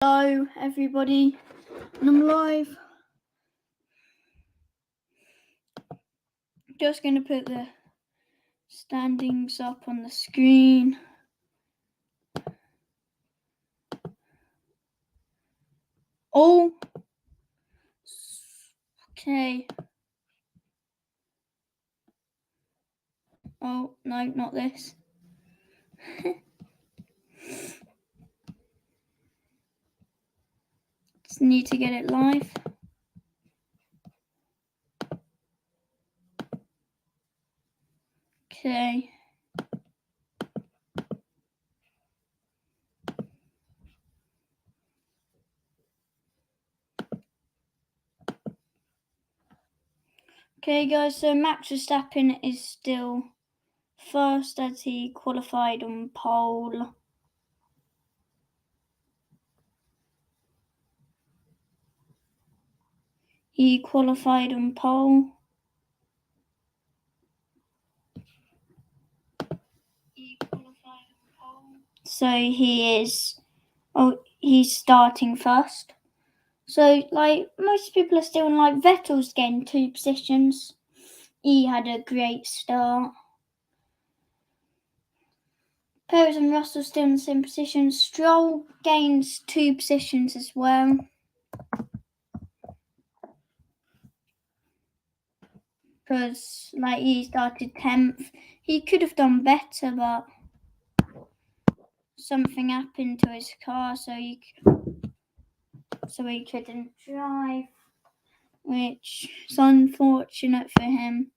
Hello everybody, and I'm live. Just going to put the standings up on the screen. Oh, okay. Oh, no, not this. Just need to get it live. Okay. Okay, guys, so Max Verstappen is still first as he qualified on pole. He qualified on pole. So he's starting first. So, most people are still in, Vettel's gained 2 positions. He had a great start. Perez and Russell still in the same position. Stroll gains 2 positions as well. Because, he started 10th. He could have done better, but something happened to his car, so he couldn't drive, which is unfortunate for him.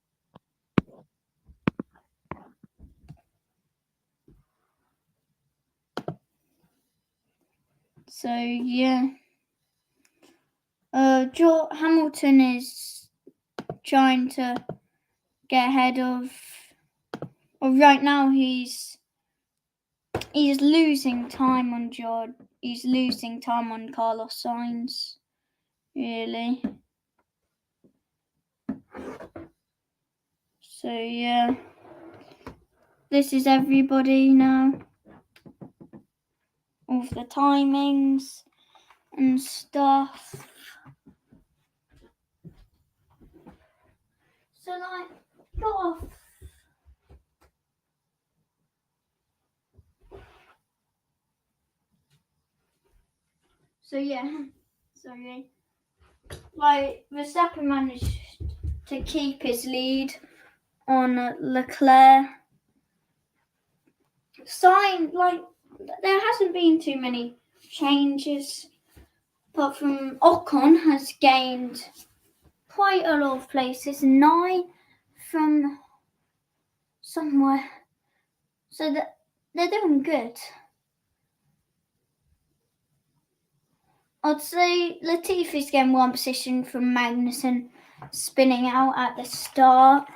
So, yeah. Hamilton is trying to get ahead of. Well, right now he's losing time on George. He's losing time on Carlos Sainz. Really. So yeah, this is everybody now. All the timings and stuff. So go off. So yeah, sorry. Verstappen managed to keep his lead on Leclerc. There hasn't been too many changes, apart from Ocon has gained quite a lot of places, 9 from somewhere. So they're doing good. I'd say Latifi's getting 1 position from Magnussen spinning out at the start.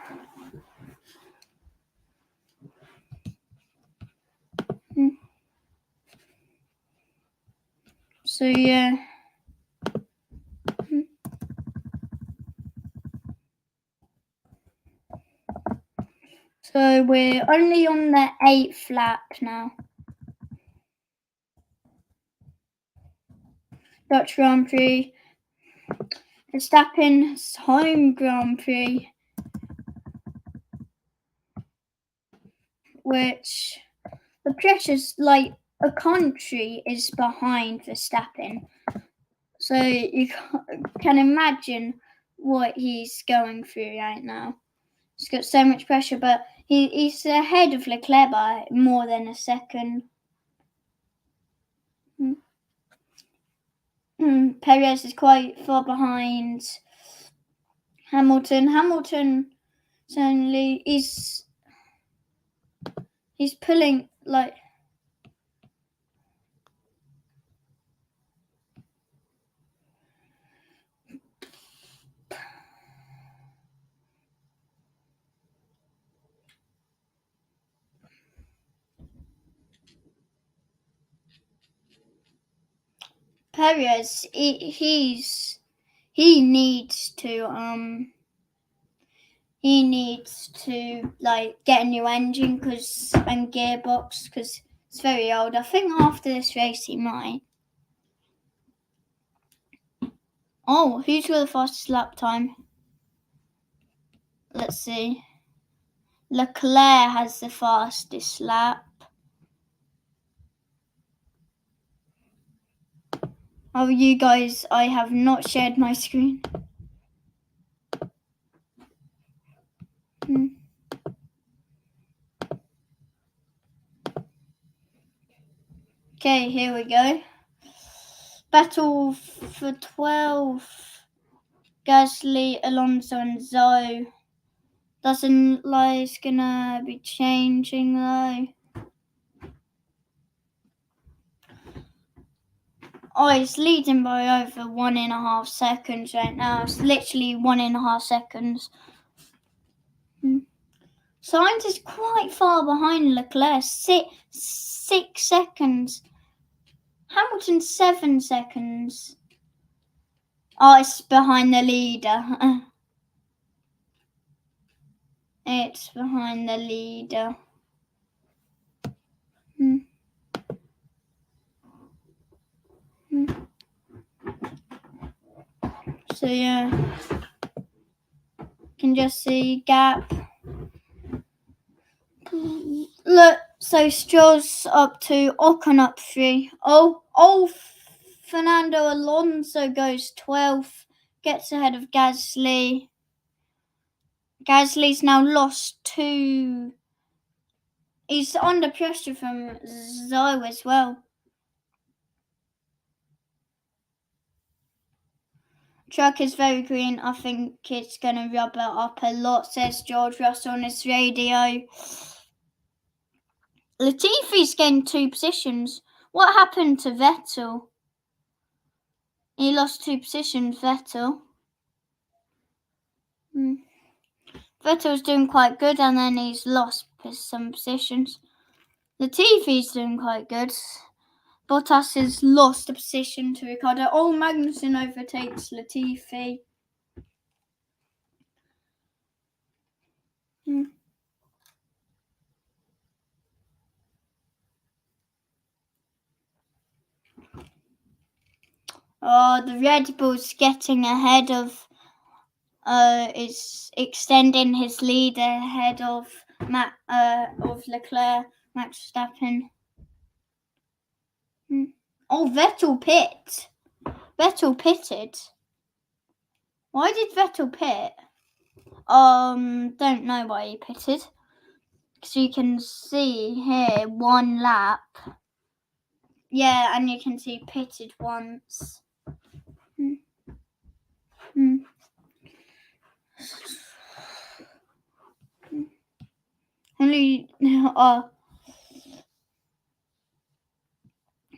So yeah. So we're only on the 8th lap now. Dutch Grand Prix. Verstappen's home Grand Prix, which the pressure's a country is behind Verstappen. So you can imagine what he's going through right now. He's got so much pressure, but he's ahead of Leclerc by more than a second. Perez is quite far behind Hamilton. Hamilton certainly he's pulling Perez. He needs to get a new engine and gearbox because it's very old. I think after this race he might. Oh, who's got the fastest lap time? Let's see. Leclerc has the fastest lap. Oh, you guys, I have not shared my screen. Okay, here we go. Battle for 12. Gasly, Alonso and Zoe. Doesn't like it's gonna be changing though. Oh, it's leading by over 1.5 seconds right now. It's literally 1.5 seconds. Sainz is quite far behind Leclerc. 6 seconds. Hamilton 7 seconds. Oh, it's behind the leader. It's behind the leader. So yeah, can just see gap. Look, so Stroll's up 2, Ocon up 3. Oh, Fernando Alonso goes 12th, gets ahead of Gasly. Gasly's now lost 2. He's under pressure from Zoe as well. Truck is very green. I think it's going to rub it up a lot, says George Russell on his radio. Latifi's gained 2 positions. What happened to Vettel? He lost 2 positions, Vettel. Vettel's doing quite good and then he's lost some positions. Latifi's doing quite good. Bottas has lost a position to Ricciardo. Oh, Magnussen overtakes Latifi. Oh, the Red Bull's getting ahead of, is extending his lead ahead of Leclerc, Max Verstappen. Oh, Vettel pitted. Why did Vettel pit? Don't know why he pitted. Because you can see here 1 lap. Yeah, and you can see pitted once. Only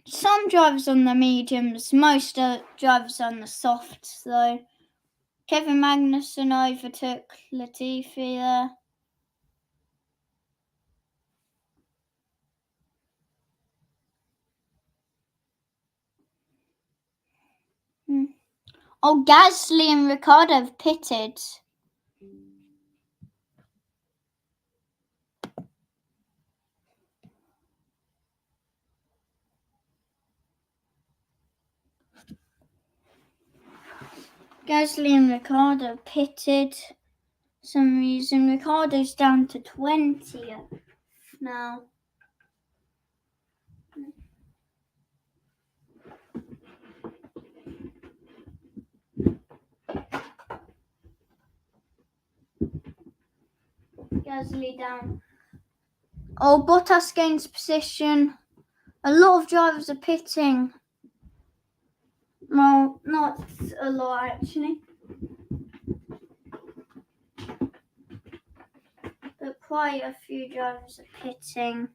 some drivers on the mediums, most drivers on the softs though. Kevin Magnussen overtook Latifi there. Oh, Gasly and Ricciardo have pitted. Gasly and Ricciardo pitted. For some reason, Ricciardo's down to 20 now. Gasly down. Oh, Bottas gains position. A lot of drivers are pitting. Well, not a lot actually. But quite a few drivers are pitting.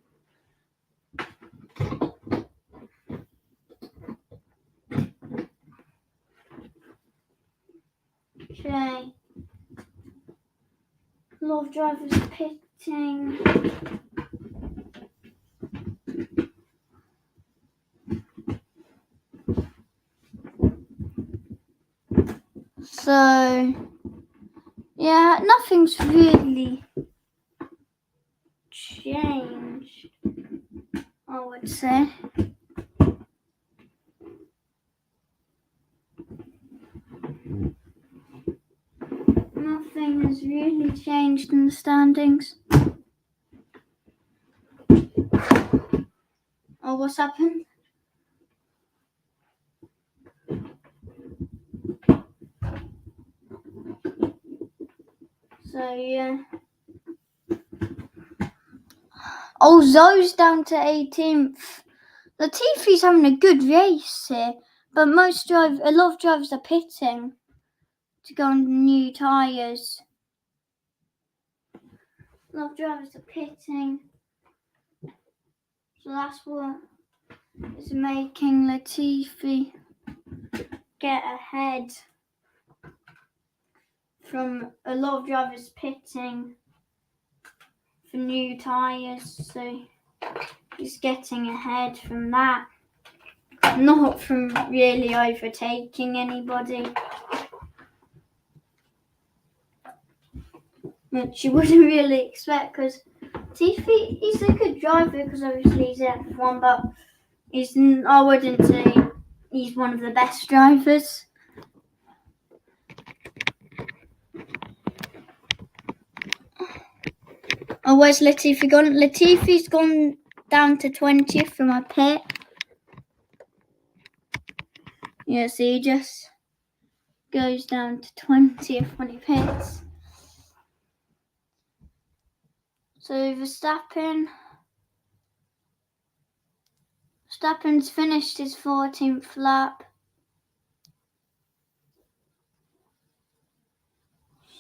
Okay. A lot of drivers are pitting. So, yeah, nothing's really changed, I would say. Nothing has really changed in the standings. Oh, what's happened? So, yeah. Oh, Zoe's down to 18th. Latifi's having a good race here, but a lot of drivers are pitting to go on new tyres. A lot of drivers are pitting. So that's what is making Latifi get ahead from a lot of drivers pitting for new tyres. So he's getting ahead from that. Not from really overtaking anybody. Which you wouldn't really expect, because Latifi, he's a good driver because obviously he's F1, but I wouldn't say he's one of the best drivers. Oh, where's Latifi gone? Latifi's gone down to 20th from my pit. Yeah, so he just goes down to 20th when he pits. So Verstappen's finished his 14th lap.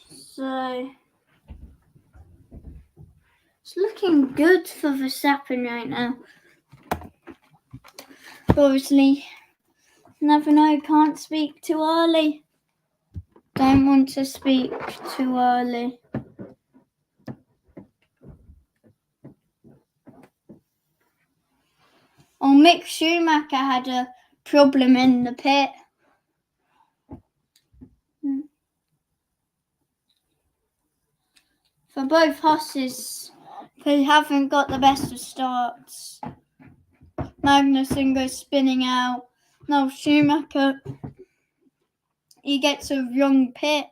So it's looking good for Verstappen right now. Obviously, never know, can't speak too early. Don't want to speak too early. Oh, Mick Schumacher had a problem in the pit. For both horses, they haven't got the best of starts. Magnussen goes spinning out. Now Schumacher, he gets a wrong pit.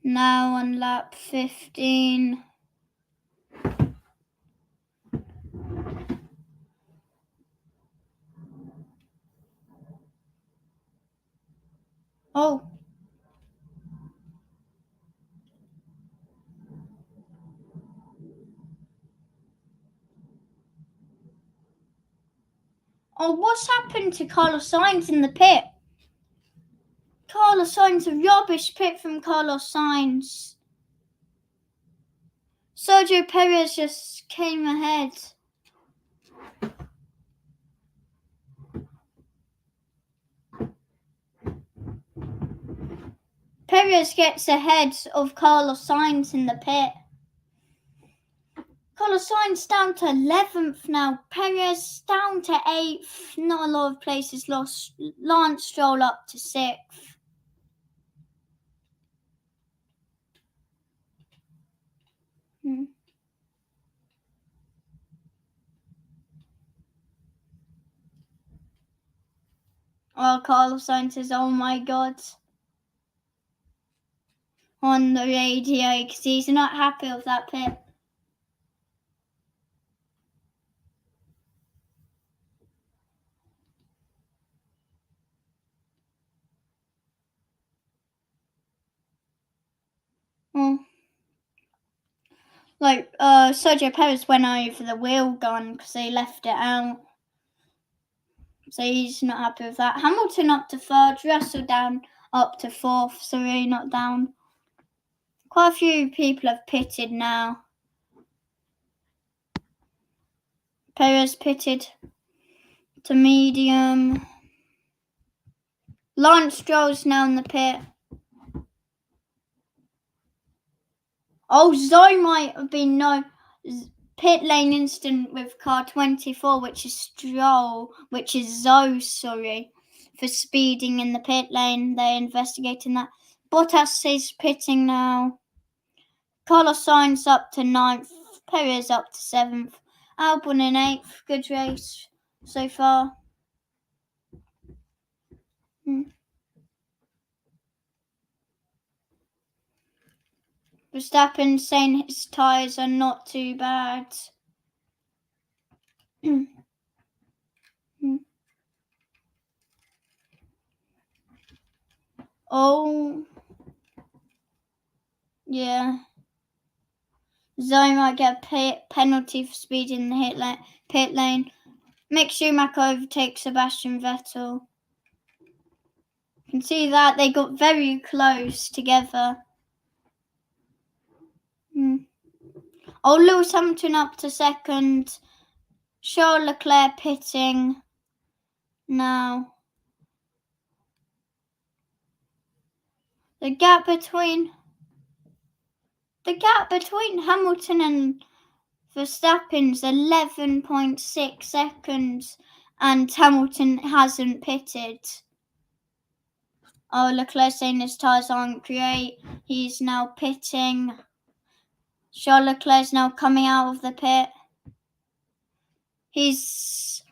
Now on lap 15. Oh. Oh, what's happened to Carlos Sainz in the pit? Carlos Sainz, a rubbish pit from Carlos Sainz. Sergio Perez just came ahead. Perez gets ahead of Carlos Sainz in the pit. Carlos Sainz down to 11th now. Perez down to 8th. Not a lot of places lost. Lance Stroll up to 6th. Oh, Carlos Sainz says, oh my God, on the radio, because he's not happy with that pit. Sergio Perez went over the wheel gun because they left it out. So he's not happy with that. Hamilton up to 3rd, Russell down up to 4th, so really not down. Quite a few people have pitted now. Perez pitted to medium. Lance Stroll's now in the pit. Oh, Zoe might have been pit lane incident with car 24, which is Zoe, for speeding in the pit lane. They're investigating that. Bottas is pitting now. Carlos Sainz up to 9th. Perez up to 7th. Albon in 8th. Good race so far. Verstappen saying his tyres are not too bad. Oh, yeah. Zoe might get a penalty for speed in the pit lane. Mick Schumacher overtakes Sebastian Vettel. You can see that they got very close together. Oh, Lewis Hamilton up to 2nd. Charles Leclerc pitting now. The gap between Hamilton and Verstappen's 11.6 seconds, and Hamilton hasn't pitted. Oh, Leclerc saying his tyres aren't great. He's now pitting. Charles Leclerc's now coming out of the pit. He's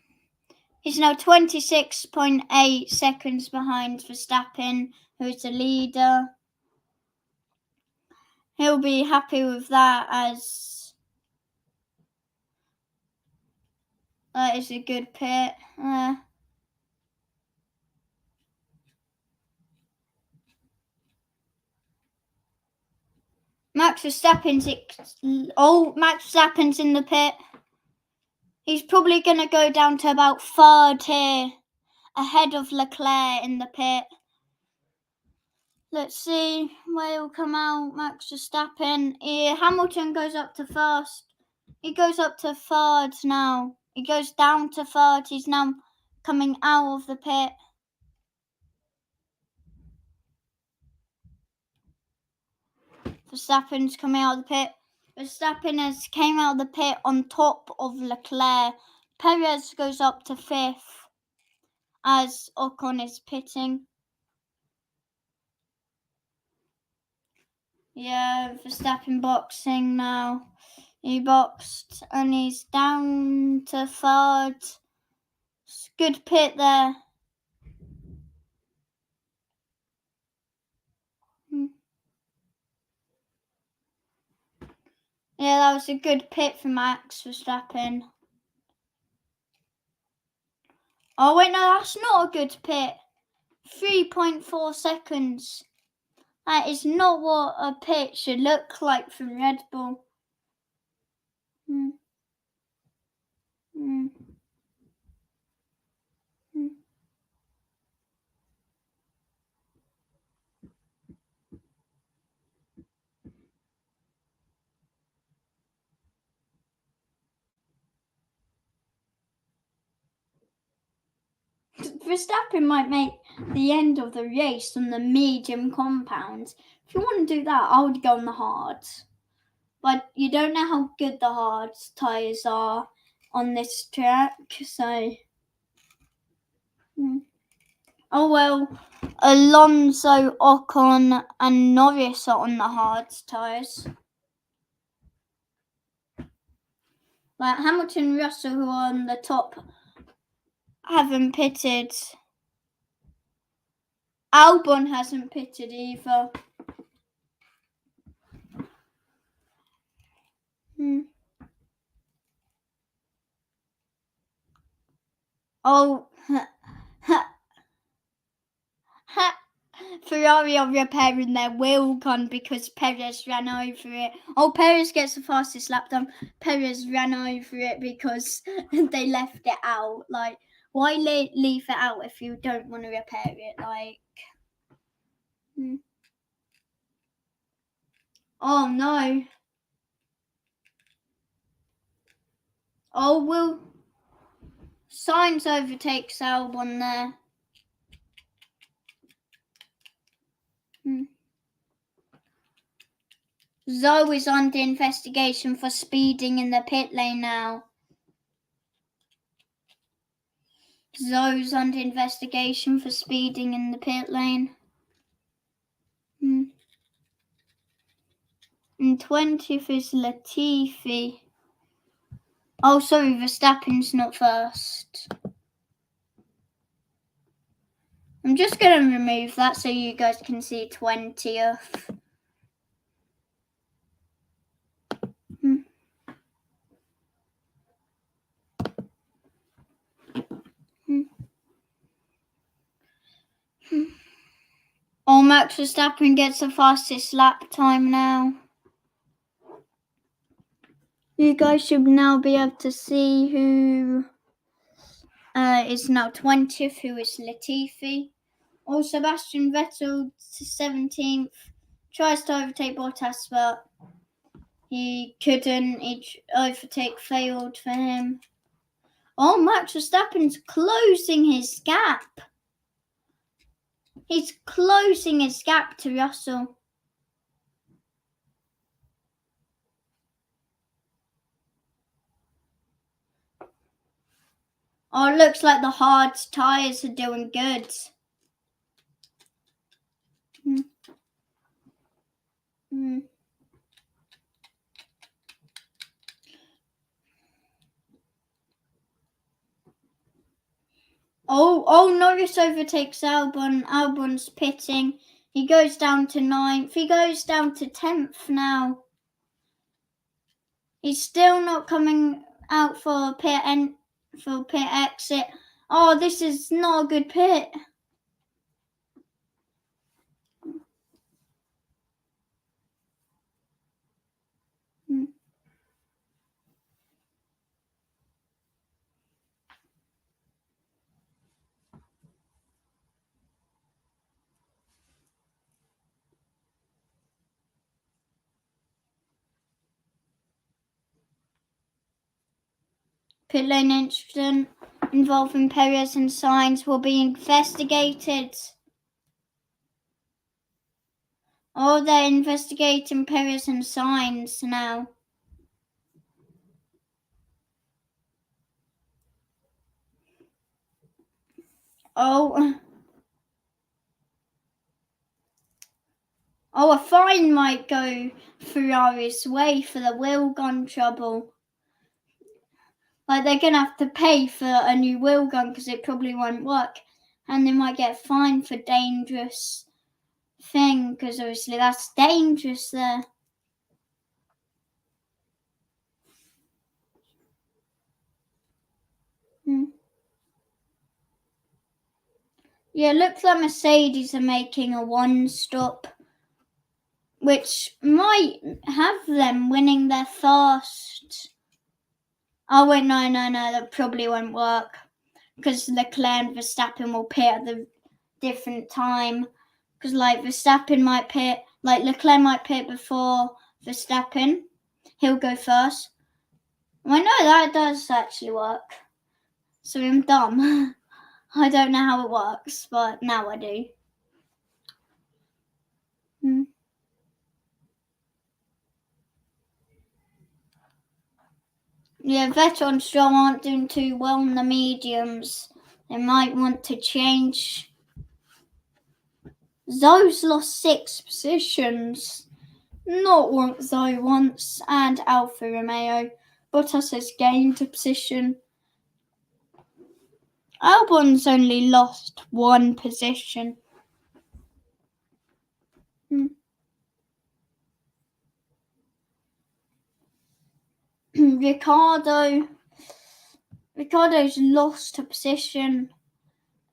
now 26.8 seconds behind Verstappen, who's the leader. He'll be happy with that, as that is a good pit. Max Verstappen's in the pit. He's probably going to go down to about 3rd here, ahead of Leclerc in the pit. Let's see where he'll come out. Max Verstappen. Hamilton goes up to 1st. He goes up to 3rd now. He goes down to 3rd. He's now coming out of the pit. Verstappen's coming out of the pit. Verstappen has came out of the pit on top of Leclerc. Perez goes up to 5th as Ocon is pitting. Yeah, Verstappen boxing now. He boxed and he's down to 3rd. Good pit there. Yeah, that was a good pit for Max Verstappen. Oh, wait, no, that's not a good pit. 3.4 seconds. That is not what a pit should look like from Red Bull. Verstappen might make the end of the race on the medium compound. If you want to do that, I would go on the hards. But you don't know how good the hard tyres are on this track, so... Oh well, Alonso, Ocon and Norris are on the hard tyres. Like Hamilton and Russell, who are on the top, haven't pitted. Albon hasn't pitted either. Oh, Ferrari are repairing their wheel gun because Perez ran over it. Oh, Perez gets the fastest lap time. Perez ran over it because they left it out. Like, why leave it out if you don't want to repair it? Like, oh no. Oh, well, Sainz overtakes Albon there. Zoe's under investigation for speeding in the pit lane now. Zoe's under investigation for speeding in the pit lane. And 20th is Latifi. Oh, sorry, Verstappen's not first. I'm just going to remove that so you guys can see 20th. Oh, Max Verstappen gets the fastest lap time now. You guys should now be able to see who is now 20th, who is Latifi. Oh, Sebastian Vettel to 17th. Tries to overtake Bottas, but he couldn't. Each overtake failed for him. Oh, Max Verstappen's closing his gap. He's closing his gap to Russell. Oh, it looks like the hard tyres are doing good. Oh, Norris overtakes Albon. Albon's pitting. He goes down to 9th. He goes down to 10th now. He's still not coming out for pit exit. Oh, this is not a good pit. Pit lane incident involving Perez and Sainz will be investigated. Oh, they're investigating Perez and Sainz now. Oh, a fine might go Ferrari's way for the wheel gun trouble. Like, they're going to have to pay for a new wheel gun because it probably won't work. And they might get fined for dangerous thing because obviously that's dangerous there. Yeah, it looks like Mercedes are making a one-stop, which might have them winning their first. Oh, wait, no, that probably won't work because Leclerc and Verstappen will pit at the different time. Because, like, Verstappen might pit, like, Leclerc might pit before Verstappen. He'll go first. Well, no, that does actually work. So I'm dumb. I don't know how it works, but now I do. Yeah, Vettel and Stroll aren't doing too well in the mediums. They might want to change. Zoe's lost 6 positions. Not what Zoe wants. And Alfa Romeo. Bottas has gained a position. Albon's only lost 1 position. Ricardo's lost a position.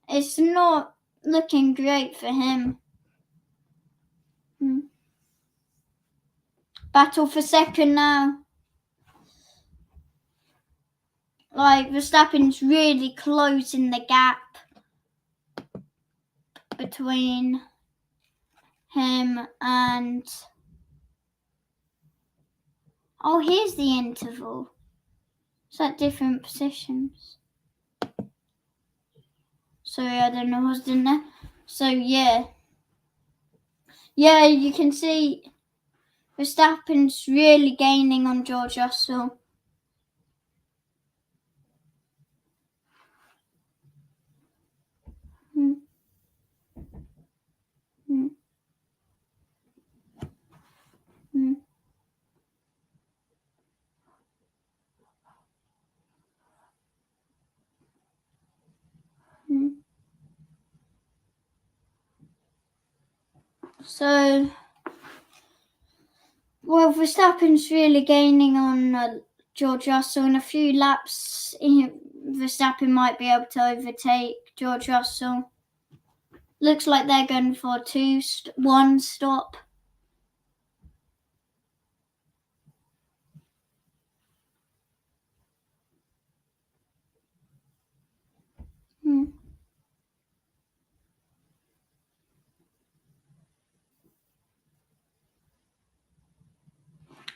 It's not looking great for him. Battle for second now. Like, Verstappen's really closing the gap between him and... Oh, here's the interval. It's at different positions. Sorry, I don't know what's in there. So, yeah. Yeah, you can see Verstappen's really gaining on George Russell. So, well, Verstappen's really gaining on George Russell. In a few laps, Verstappen might be able to overtake George Russell. Looks like they're going for one stop.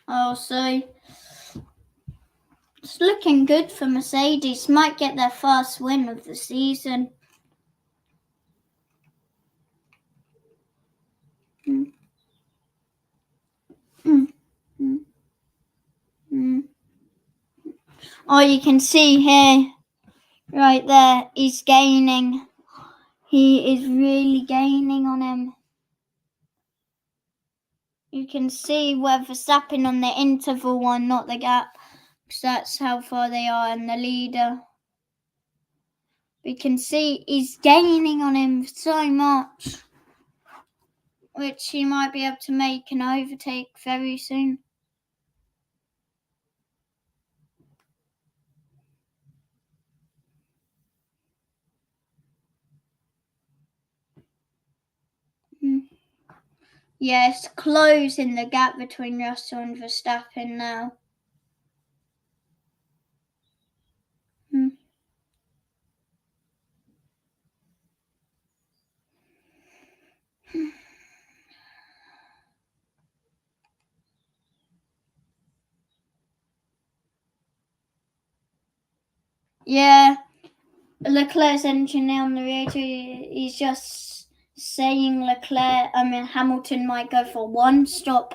Oh, so it's looking good for Mercedes. Might get their first win of the season. Oh, you can see here, right there, he's gaining. He is really gaining on him. You can see where Verstappen on the interval one, not the gap, because that's how far they are in the leader. We can see he's gaining on him so much, which he might be able to make an overtake very soon. Yes, closing the gap between Russell and Verstappen now. Yeah, Leclerc's engineer on the radio, he's just saying Hamilton might go for one stop.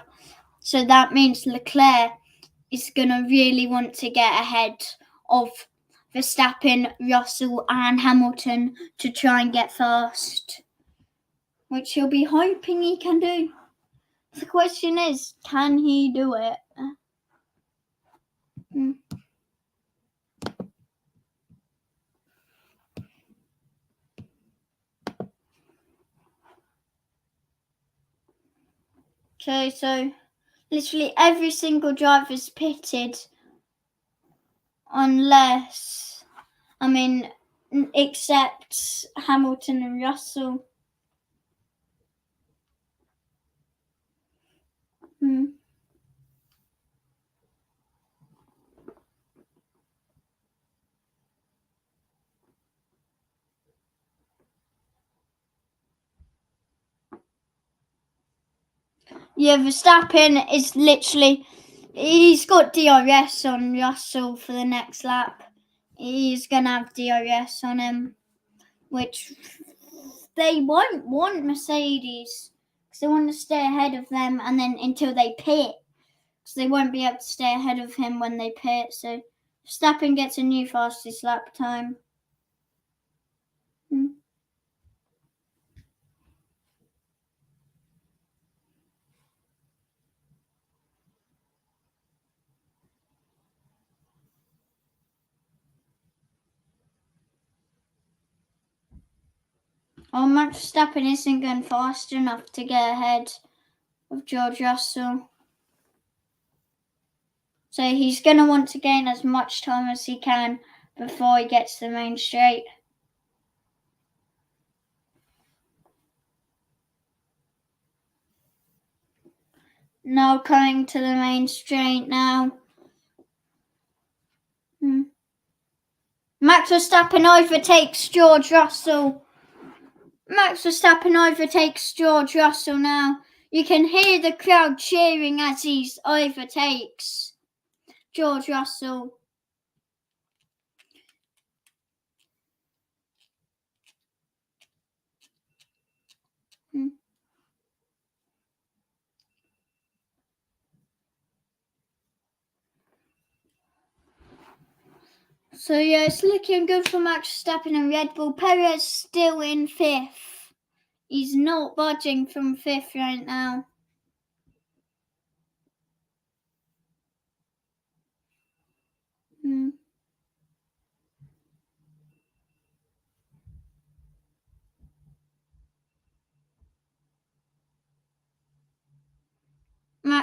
So that means Leclerc is going to really want to get ahead of Verstappen, Russell and Hamilton to try and get first, which he'll be hoping he can do. The question is, can he do it? Okay, so literally every single driver's pitted except Hamilton and Russell. Yeah, Verstappen is literally, he's got DRS on Russell for the next lap. He's going to have DRS on him, which they won't want Mercedes because they want to stay ahead of them and then until they pit. So they won't be able to stay ahead of him when they pit. So Verstappen gets a new fastest lap time. Oh, Max Verstappen isn't going fast enough to get ahead of George Russell. So he's going to want to gain as much time as he can before he gets to the main straight. Now coming to the main straight now. Max Verstappen overtakes George Russell. Max Verstappen overtakes George Russell now. You can hear the crowd cheering as he overtakes George Russell. So yeah, it's looking good for Max Verstappen and Red Bull. Perez still in 5th. He's not budging from 5th right now.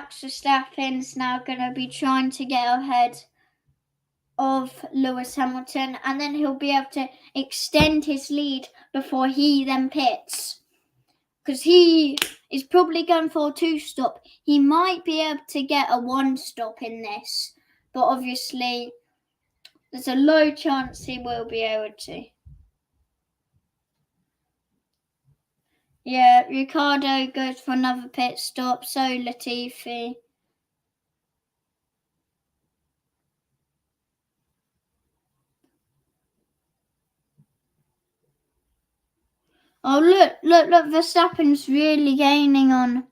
Max Verstappen's now going to be trying to get ahead of Lewis Hamilton, and then he'll be able to extend his lead before he then pits. Because he is probably going for a 2-stop. He might be able to get a 1-stop in this, but obviously there's a low chance he will be able to. Yeah, Ricciardo goes for another pit stop, so Latifi. Oh, look, Verstappen's really gaining on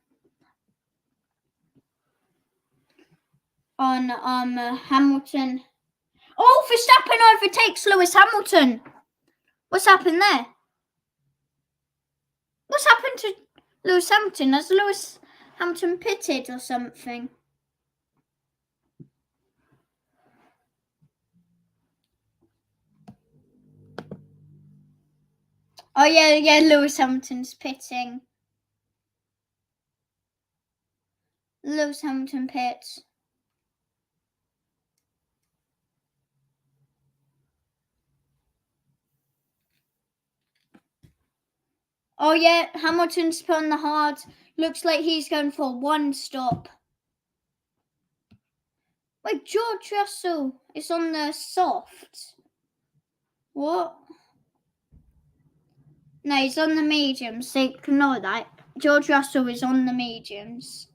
Hamilton. Oh, Verstappen overtakes Lewis Hamilton. What's happened there? What's happened to Lewis Hamilton? Has Lewis Hamilton pitted or something? Oh, yeah, Lewis Hamilton's pitting. Lewis Hamilton pits. Oh, yeah, Hamilton's put on the hard. Looks like he's going for 1-stop. Wait, George Russell is on the soft. What? No, he's on the mediums. So ignore that. George Russell is on the mediums.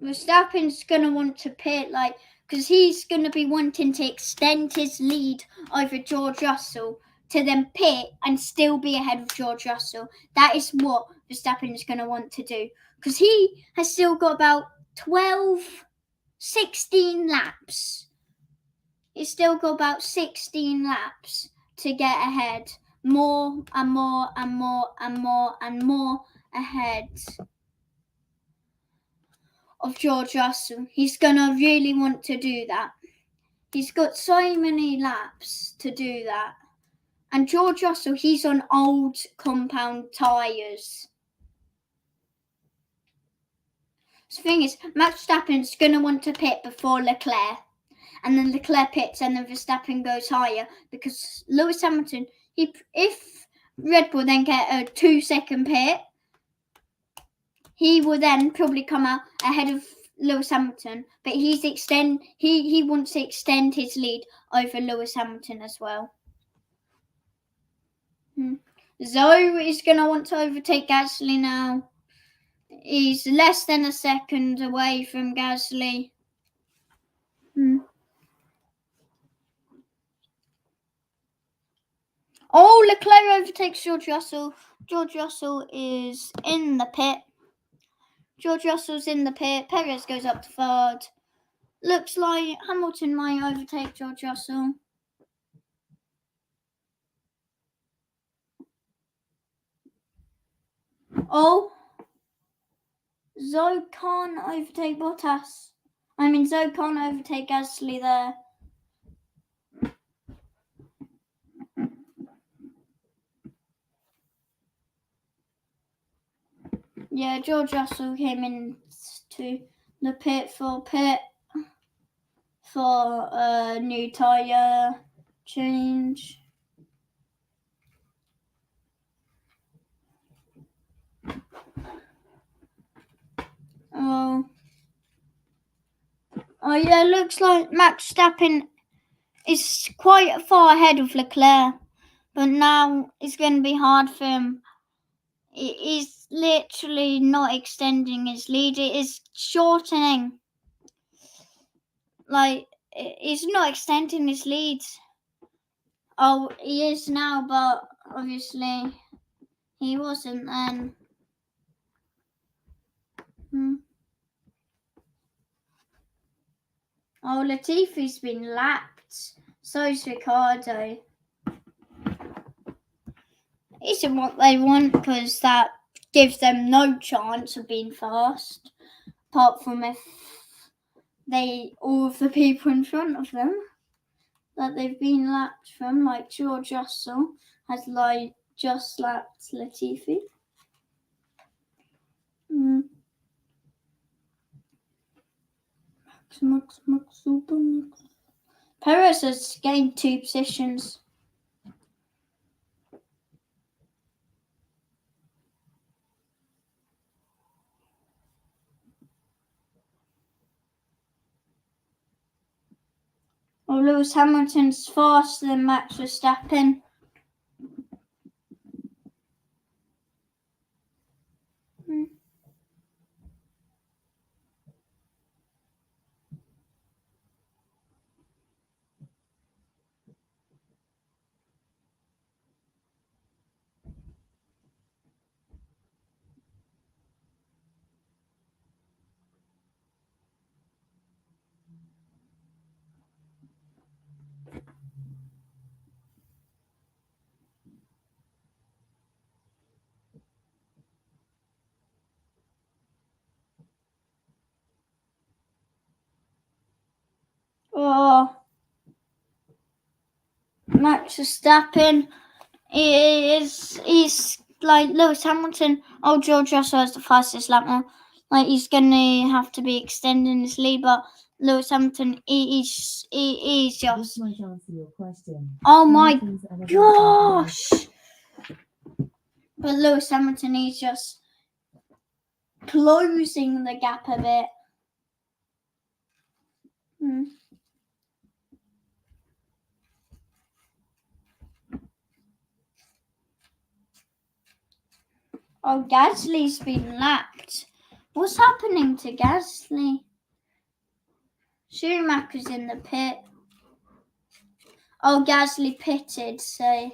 Verstappen's going to want to pit, because he's going to be wanting to extend his lead over George Russell to then pit and still be ahead of George Russell. That is what Verstappen is going to want to do, because he has still got about 16 laps. He's still got about 16 laps to get ahead. More and more and more and more and more ahead of George Russell. He's going to really want to do that. He's got so many laps to do that. And George Russell, he's on old compound tyres. The thing is, Max Verstappen's going to want to pit before Leclerc. And then Leclerc pits and then Verstappen goes higher. Because Lewis Hamilton, if Red Bull then get a 2-second pit, he will then probably come out ahead of Lewis Hamilton, but he wants to extend his lead over Lewis Hamilton as well. Zoe is going to want to overtake Gasly now. He's less than a second away from Gasly. Oh, Leclerc overtakes George Russell. George Russell is in the pit. George Russell's in the pit. Perez goes up to third. Looks like Hamilton might overtake George Russell. Oh, Zoe can't overtake Bottas. Zoe can't overtake Gasly there. Yeah, George Russell came into the pit for a new tyre change. Oh yeah, looks like Max Verstappen is quite far ahead of Leclerc, but now it's going to be hard for him. He's literally not extending his lead. It is shortening. He's not extending his lead. Oh, he is now, but obviously he wasn't then. Oh, Latifi's been lapped. So's Ricardo. Isn't what they want because that gives them no chance of being fast, apart from if all of the people in front of them that they've been lapped from, like George Russell has just lapped Latifi. Max, super Max. Perez has gained 2 positions. Oh, Lewis Hamilton's faster than Max Verstappen. Oh, Max Verstappen he's like Lewis Hamilton. Oh, George Russell has the fastest lap now. Like he's gonna have to be extending his lead, but Lewis Hamilton he's just. Oh my gosh! But Lewis Hamilton he's just closing the gap a bit. Oh, Gasly's been lapped. What's happening to Gasly? Schumacher's in the pit. Oh, Gasly pitted, so.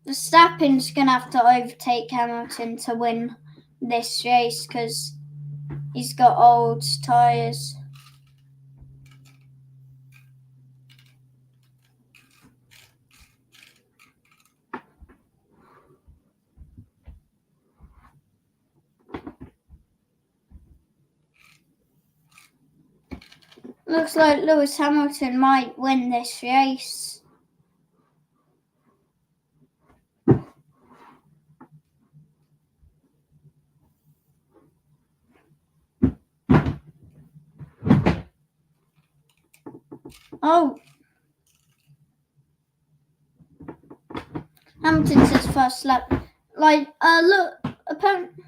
Verstappen's going to have to overtake Hamilton to win this race because he's got old tyres. Looks like Lewis Hamilton might win this race. Oh. Hamilton's his first lap. Look, apparently.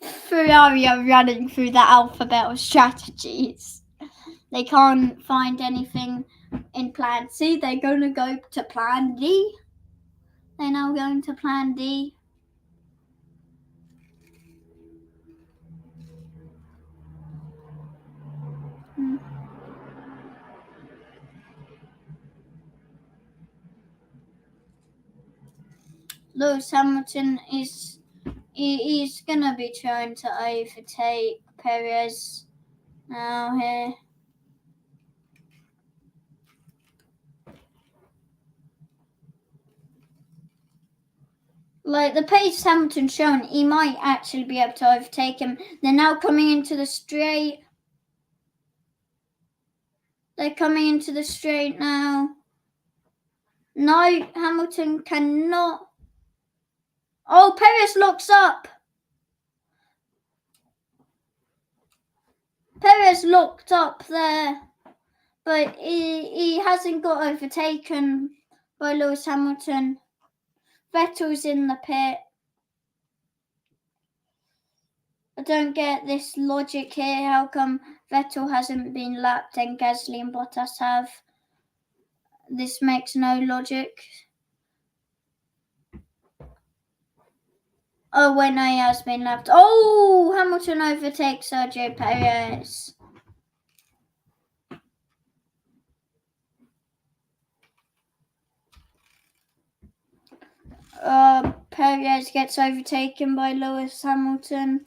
Ferrari are running through the alphabet of strategies. They can't find anything in plan C. They're going to go to plan D. They're now going to plan D. Lewis Hamilton he's going to be trying to overtake Perez now here. Like the pace Hamilton's shown, he might actually be able to overtake him. They're now coming into the straight. They're coming into the straight now. No, Hamilton cannot. Oh, Perez locks up. Perez locked up there, but he hasn't got overtaken by Lewis Hamilton. Vettel's in the pit. I don't get this logic here. How come Vettel hasn't been lapped and Gasly and Bottas have? This makes no logic. Oh, when he has been lapped. Oh, Hamilton overtakes Sergio Perez. Perez gets overtaken by Lewis Hamilton.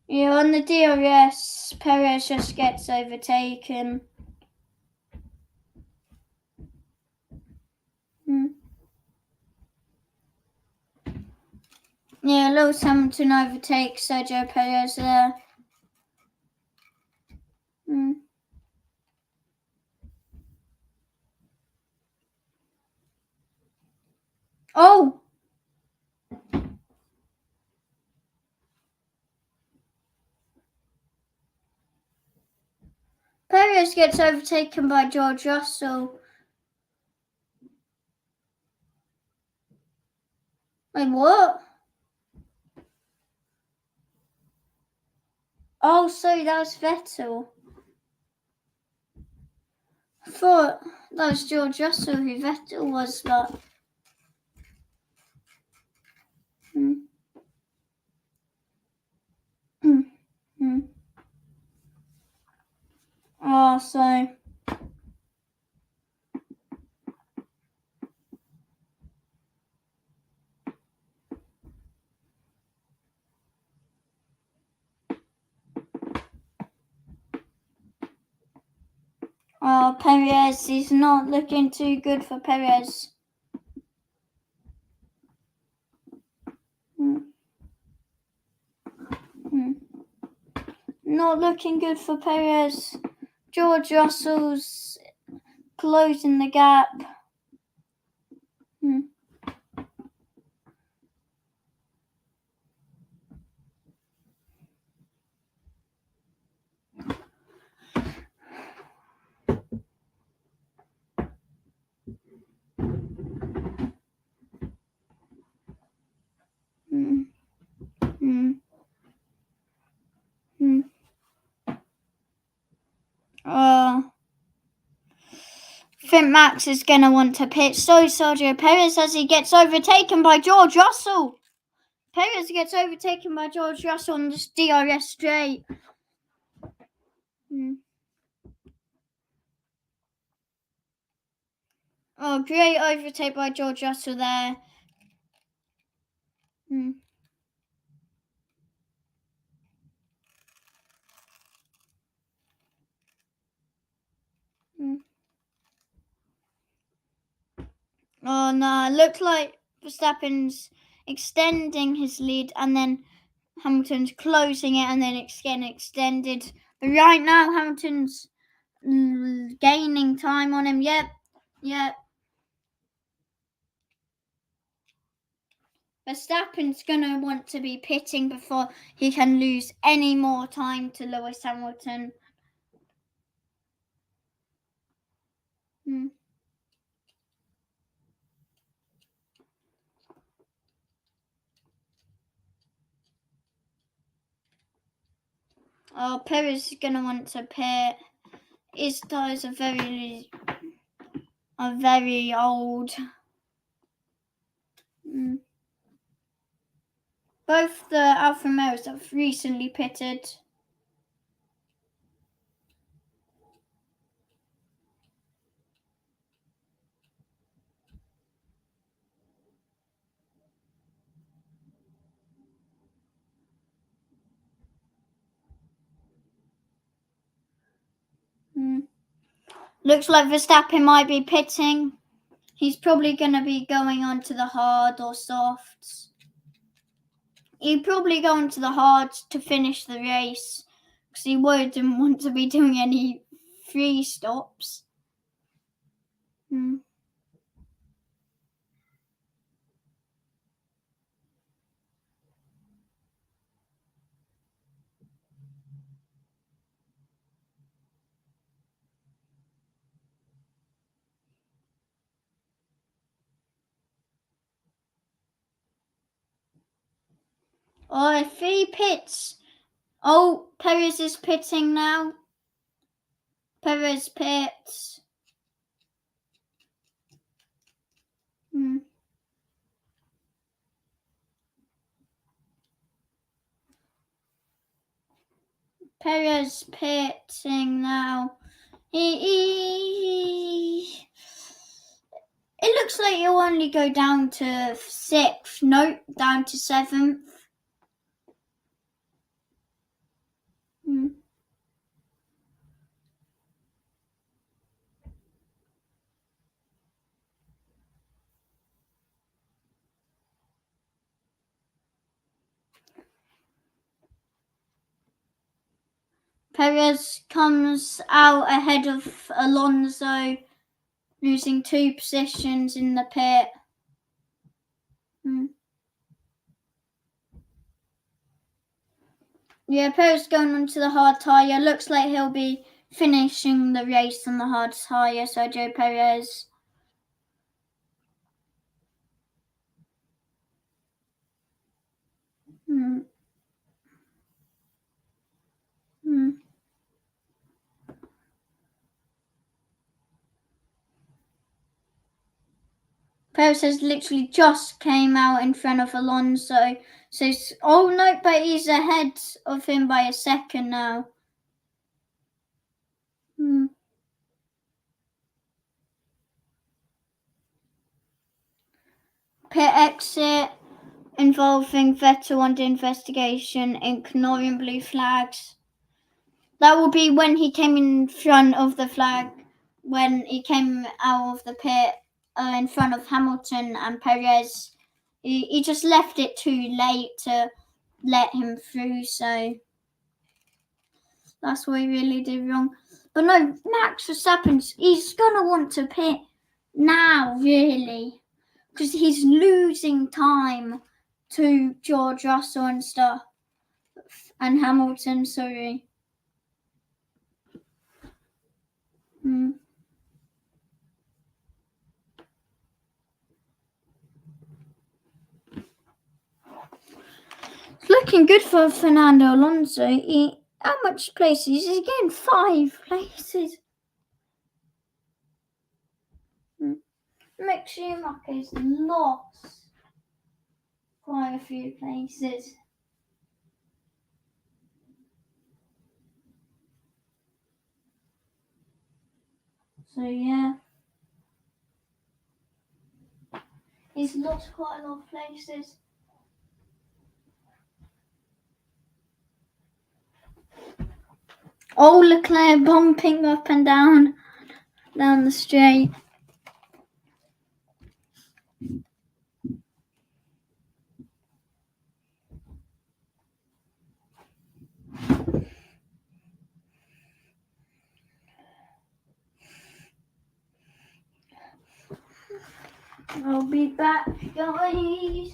Yeah, on the DRS, Perez just gets overtaken. Yeah, Lewis Hamilton overtakes Sergio Perez there. Oh! Perez gets overtaken by George Russell. Wait, what? Oh, sorry, that was Vettel. I thought that was George Russell who Vettel was, but... Oh, so... Oh, Perez is not looking too good for Perez. Not looking good for Perez. George Russell's closing the gap. I think Max is going to want to pit. So Sergio Perez as he gets overtaken by George Russell. Perez gets overtaken by George Russell on this DRS straight. Oh, great overtake by George Russell there. Oh no, it looked like Verstappen's extending his lead and then Hamilton's closing it and then it's getting extended. But right now Hamilton's gaining time on him. Yep. Verstappen's going to want to be pitting before he can lose any more time to Lewis Hamilton. Oh, Perez is going to want to pit. His tyres are very old. Both the Alfa Romeos have recently pitted. Looks like Verstappen might be pitting. He's probably going to be going on to the hard or softs. He'd probably go on to the hards to finish the race because he wouldn't want to be doing any free stops. Oh, 3 pits. Oh, Perez is pitting now. Perez pits. Perez pitting now. It looks like he'll only go down to 6th. Nope, down to 7th. Perez comes out ahead of Alonso, losing 2 positions in the pit. Yeah, Perez going onto the hard tyre. Looks like he'll be finishing the race on the hard tyre, Sergio Perez. Perez has literally just came out in front of Alonso. So, oh no, but he's ahead of him by a second now. Pit exit involving Vettel under investigation, ignoring blue flags. That will be when he came in front of the flag, when he came out of the pit in front of Hamilton and Perez. He just left it too late to let him through, so that's what he really did wrong. But no, Max Verstappen, he's going to want to pit now, really, because he's losing time to George Russell and stuff, and Hamilton, sorry. It's looking good for Fernando Alonso. How much places? He's getting 5 places. Mick Schumacher's lost quite a few places. So yeah, he's lost quite a lot of places. Oh, Leclerc bumping up and down the straight. I'll be back, guys.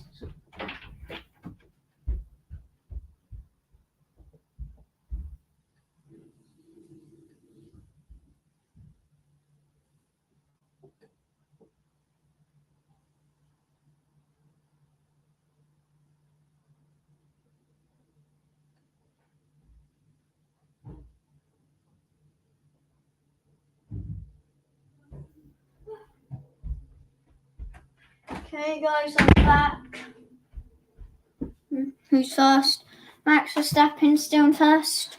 Okay, guys, I'm back. Who's first? Max Verstappen still first.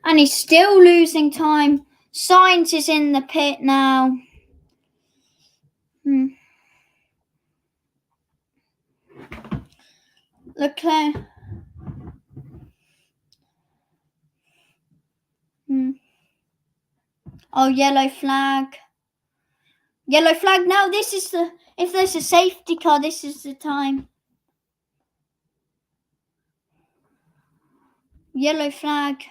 And he's still losing time. Sainz is in the pit now. Leclerc. Oh, yellow flag. Yellow flag. Now this is if there's a safety car, this is the time. Yellow flag.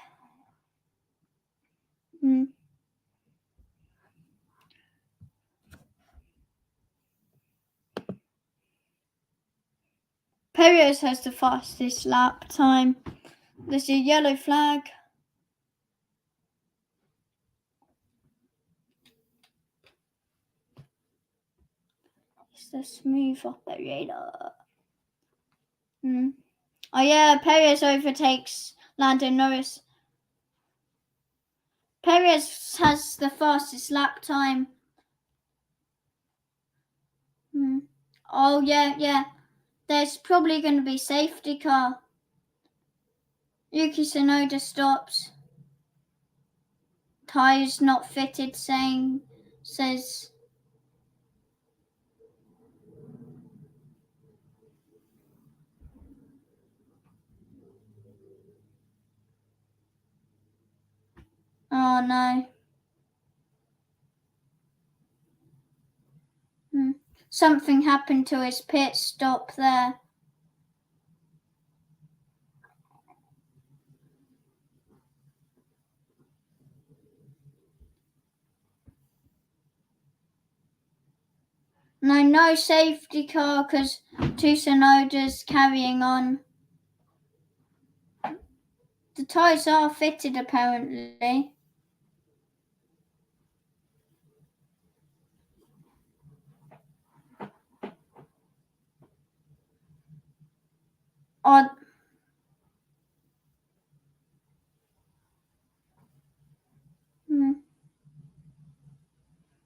Perez has the fastest lap time. There's a yellow flag. It's the smooth operator. Oh yeah, Perez overtakes Lando Norris. Perez has the fastest lap time. Oh yeah. There's probably going to be safety car. Yuki Tsunoda stops. Tyres not fitted, says. Oh no. Something happened to his pit stop there. No safety car because Tsunoda's carrying on. The tyres are fitted apparently.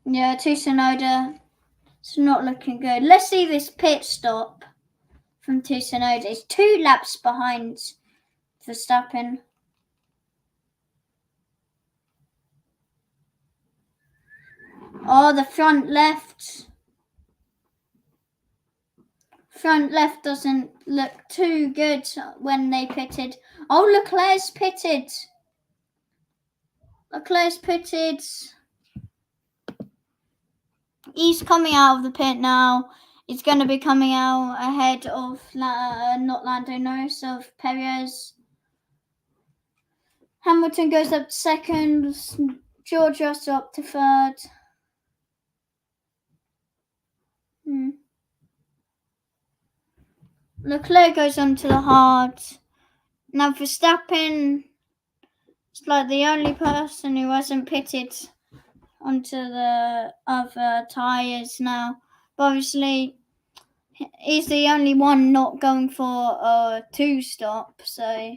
Yeah, Tsunoda. It's not looking good. Let's see this pit stop from Tsunoda. It's 2 laps behind Verstappen. Oh, the front left. Front left doesn't look too good when they pitted. Oh, Leclerc's pitted. He's coming out of the pit now. He's going to be coming out ahead of not Lando Norris, of Perez. Hamilton goes up to second. George Russell up to third. Leclerc goes on to the hard. Now Verstappen is like the only person who hasn't pitted onto the other tyres now. But obviously, he's the only one not going for a 2 stop, so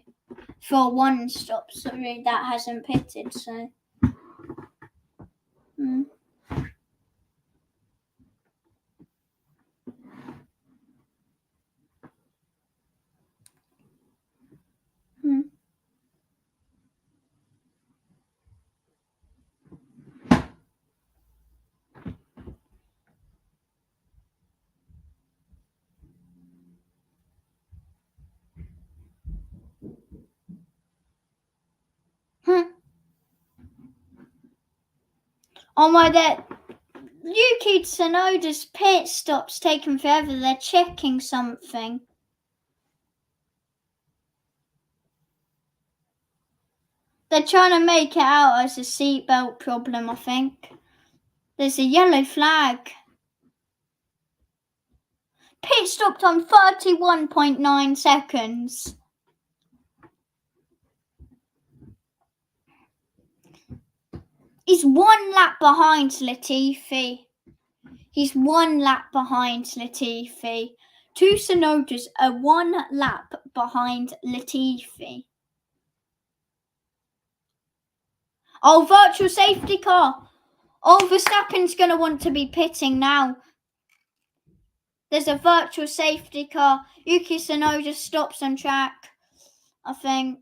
for 1 stop, sorry, that hasn't pitted, so. Oh my god. Yuki Tsunoda's pit stop's taking forever. They're checking something. They're trying to make it out as a seatbelt problem, I think. There's a yellow flag. Pit stopped on 31.9 seconds. He's 1 lap behind Latifi. He's 1 lap behind Latifi. Tsunoda's are 1 lap behind Latifi. Oh, virtual safety car. Oh, Verstappen's going to want to be pitting now. There's a virtual safety car. Yuki Tsunoda stops on track, I think.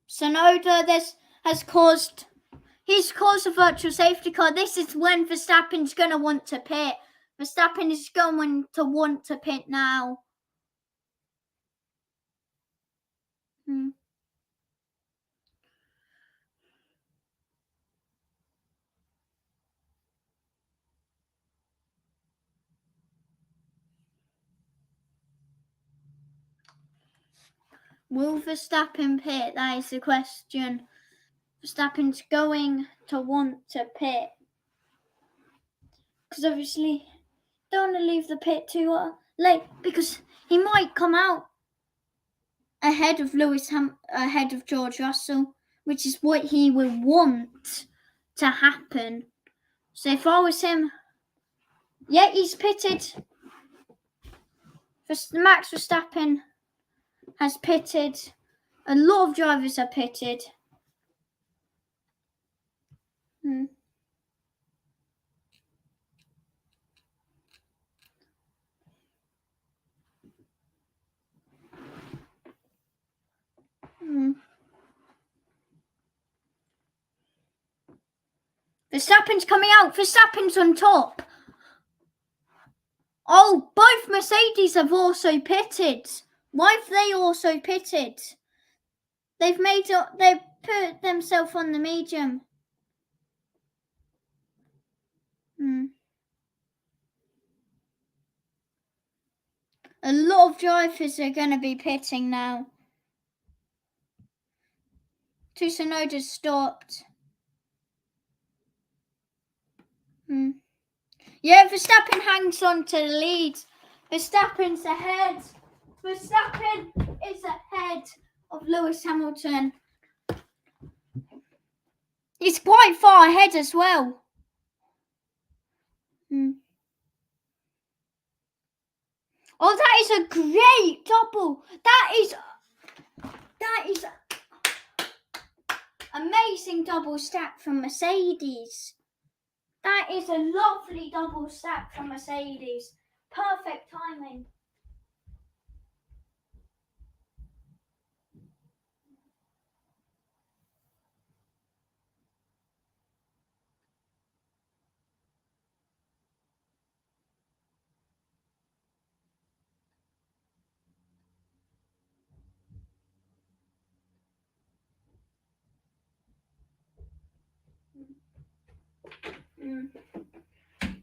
Tsunoda he's caused a virtual safety car. This is when Verstappen's going to want to pit. Verstappen is going to want to pit now. Will Verstappen pit? That is the question. Verstappen's going to want to pit. Because obviously, don't want to leave the pit too late because he might come out. ahead of ahead of George Russell, which is what he would want to happen. So if I was him, yeah, he's pitted. Max Verstappen has pitted. A lot of drivers are pitted. Verstappen's coming out. Verstappen's on top. Oh, both Mercedes have also pitted. Why have they also pitted? They've put themselves on the medium. A lot of drivers are going to be pitting now. Tsunoda's stopped. Yeah, Verstappen hangs on to the lead. Verstappen's ahead. Verstappen is ahead of Lewis Hamilton. He's quite far ahead as well. Oh, that is a great double. That is amazing double stack from Mercedes. That is a lovely double stack from Mercedes. Perfect timing.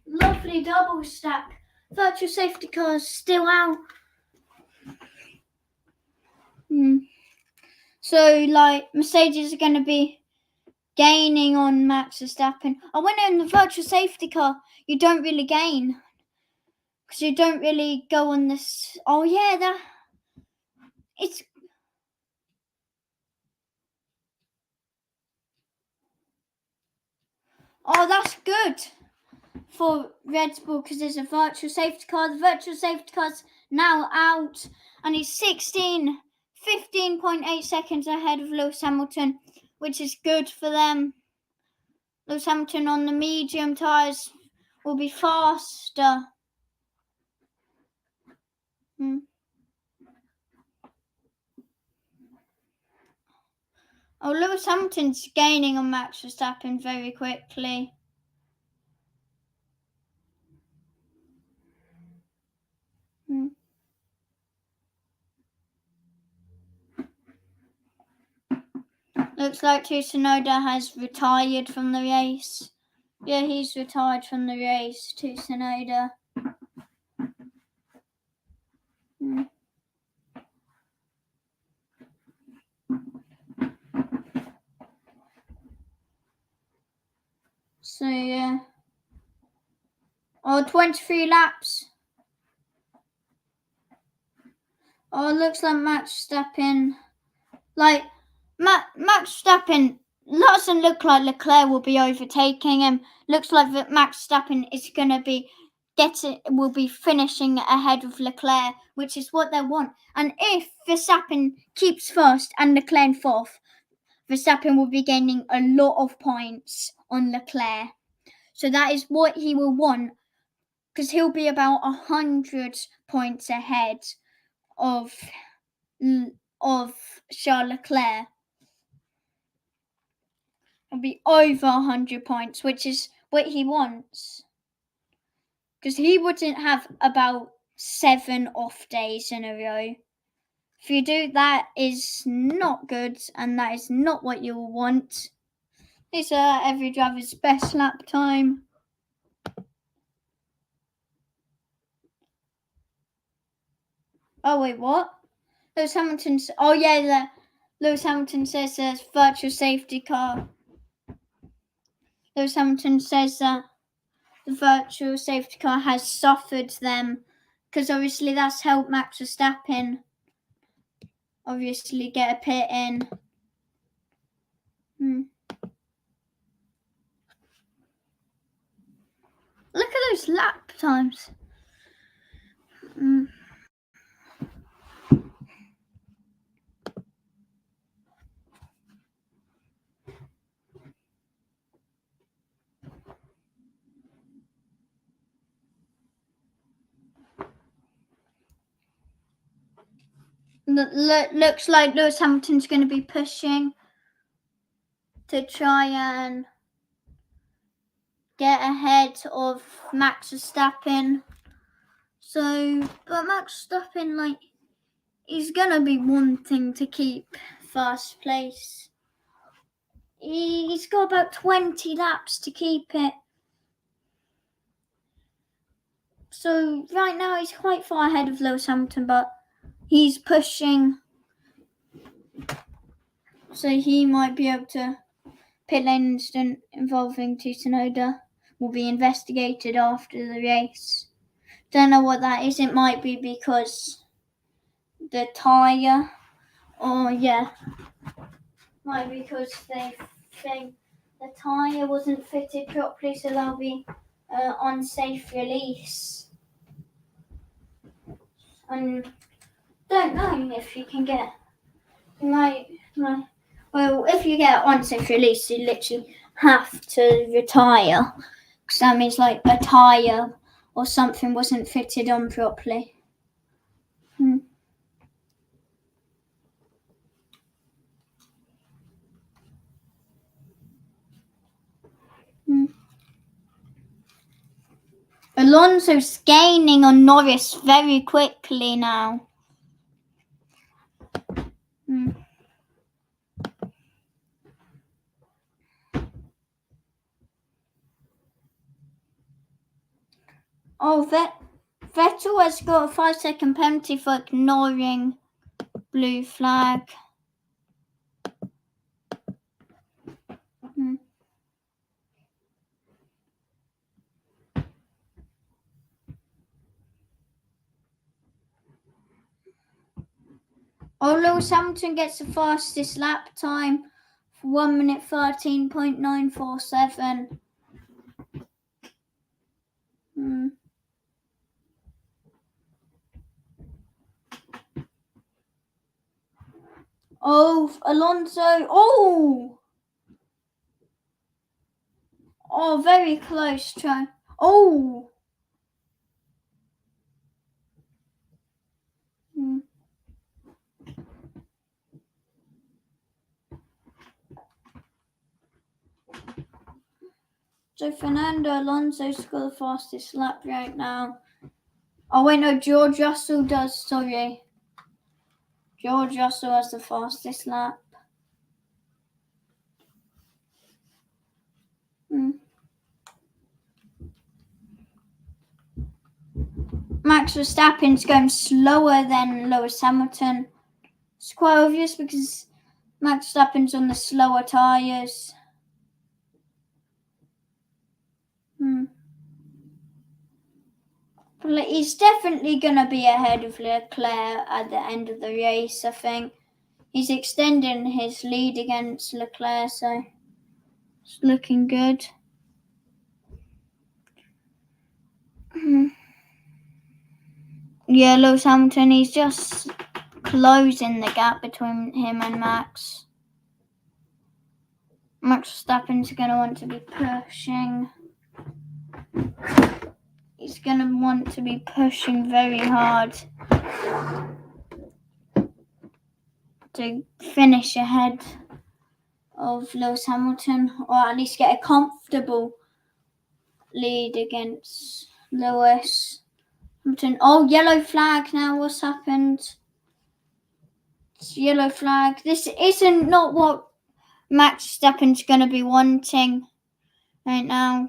Lovely double stack. Virtual safety cars still out. So, Mercedes are going to be gaining on Max Verstappen. When in the virtual safety car, you don't really gain. Because you don't really go on this. Oh, yeah, it's. Oh, that's good for Red Bull because there's a virtual safety car. The virtual safety car's now out and he's 15.8 seconds ahead of Lewis Hamilton, which is good for them. Lewis Hamilton on the medium tyres will be faster. Oh, Lewis Hamilton's gaining on Max Verstappen very quickly. Looks like Tsunoda has retired from the race. Yeah, he's retired from the race, Tsunoda. So, yeah. Oh, 23 laps. Oh, it looks like Max Verstappen. Max Verstappen doesn't look like Leclerc will be overtaking him. Looks like that Max Verstappen is going to be will be finishing ahead of Leclerc, which is what they want. And if Verstappen keeps first and Leclerc fourth, Verstappen will be gaining a lot of points on Leclerc. So that is what he will want, because he'll be about 100 points ahead of Charles Leclerc. He'll be over 100 points, which is what he wants. Because he wouldn't have about 7 off days in a row. If you do, that is not good, and that is not what you will want. These are every driver's best lap time. Oh, wait, what? Lewis Hamilton. Oh, yeah, Lewis Hamilton says there's virtual safety car. Lewis Hamilton says that the virtual safety car has suffered them, because obviously that's helped Max Verstappen. obviously get a pit in. Look at those lap times. Looks like Lewis Hamilton's going to be pushing to try and get ahead of Max Verstappen. So, but Max Verstappen, he's going to be wanting to keep first place. He's got about 20 laps to keep it. So right now he's quite far ahead of Lewis Hamilton, but he's pushing. So he might be able to. Pit lane incident involving Tsunoda will be investigated after the race. Don't know what that is. It might be because the tyre, might be because they think the tyre wasn't fitted properly, so there'll be unsafe release. And don't know if you can get if you get unsafe release, you literally have to retire, because that means a tyre or something wasn't fitted on properly. Alonso's gaining on Norris very quickly now. Oh, Vettel has got a 5-second penalty for ignoring blue flag. Lewis Hamilton gets the fastest lap time for 1 minute 13.947. Oh, Alonso. Oh, very close try. Oh. So Fernando Alonso's got the fastest lap right now. Oh wait, no, George Russell does, sorry. George Russell has the fastest lap. Max Verstappen's going slower than Lewis Hamilton. It's quite obvious because Max Verstappen's on the slower tyres. But he's definitely going to be ahead of Leclerc at the end of the race, I think. He's extending his lead against Leclerc, so it's looking good. Yeah, Lewis Hamilton, he's just closing the gap between him and Max. Max Verstappen's going to want to be pushing. He's going to want to be pushing very hard to finish ahead of Lewis Hamilton, or at least get a comfortable lead against Lewis Hamilton. Oh, yellow flag now. What's happened? It's yellow flag. This isn't not what Max Verstappen's going to be wanting right now.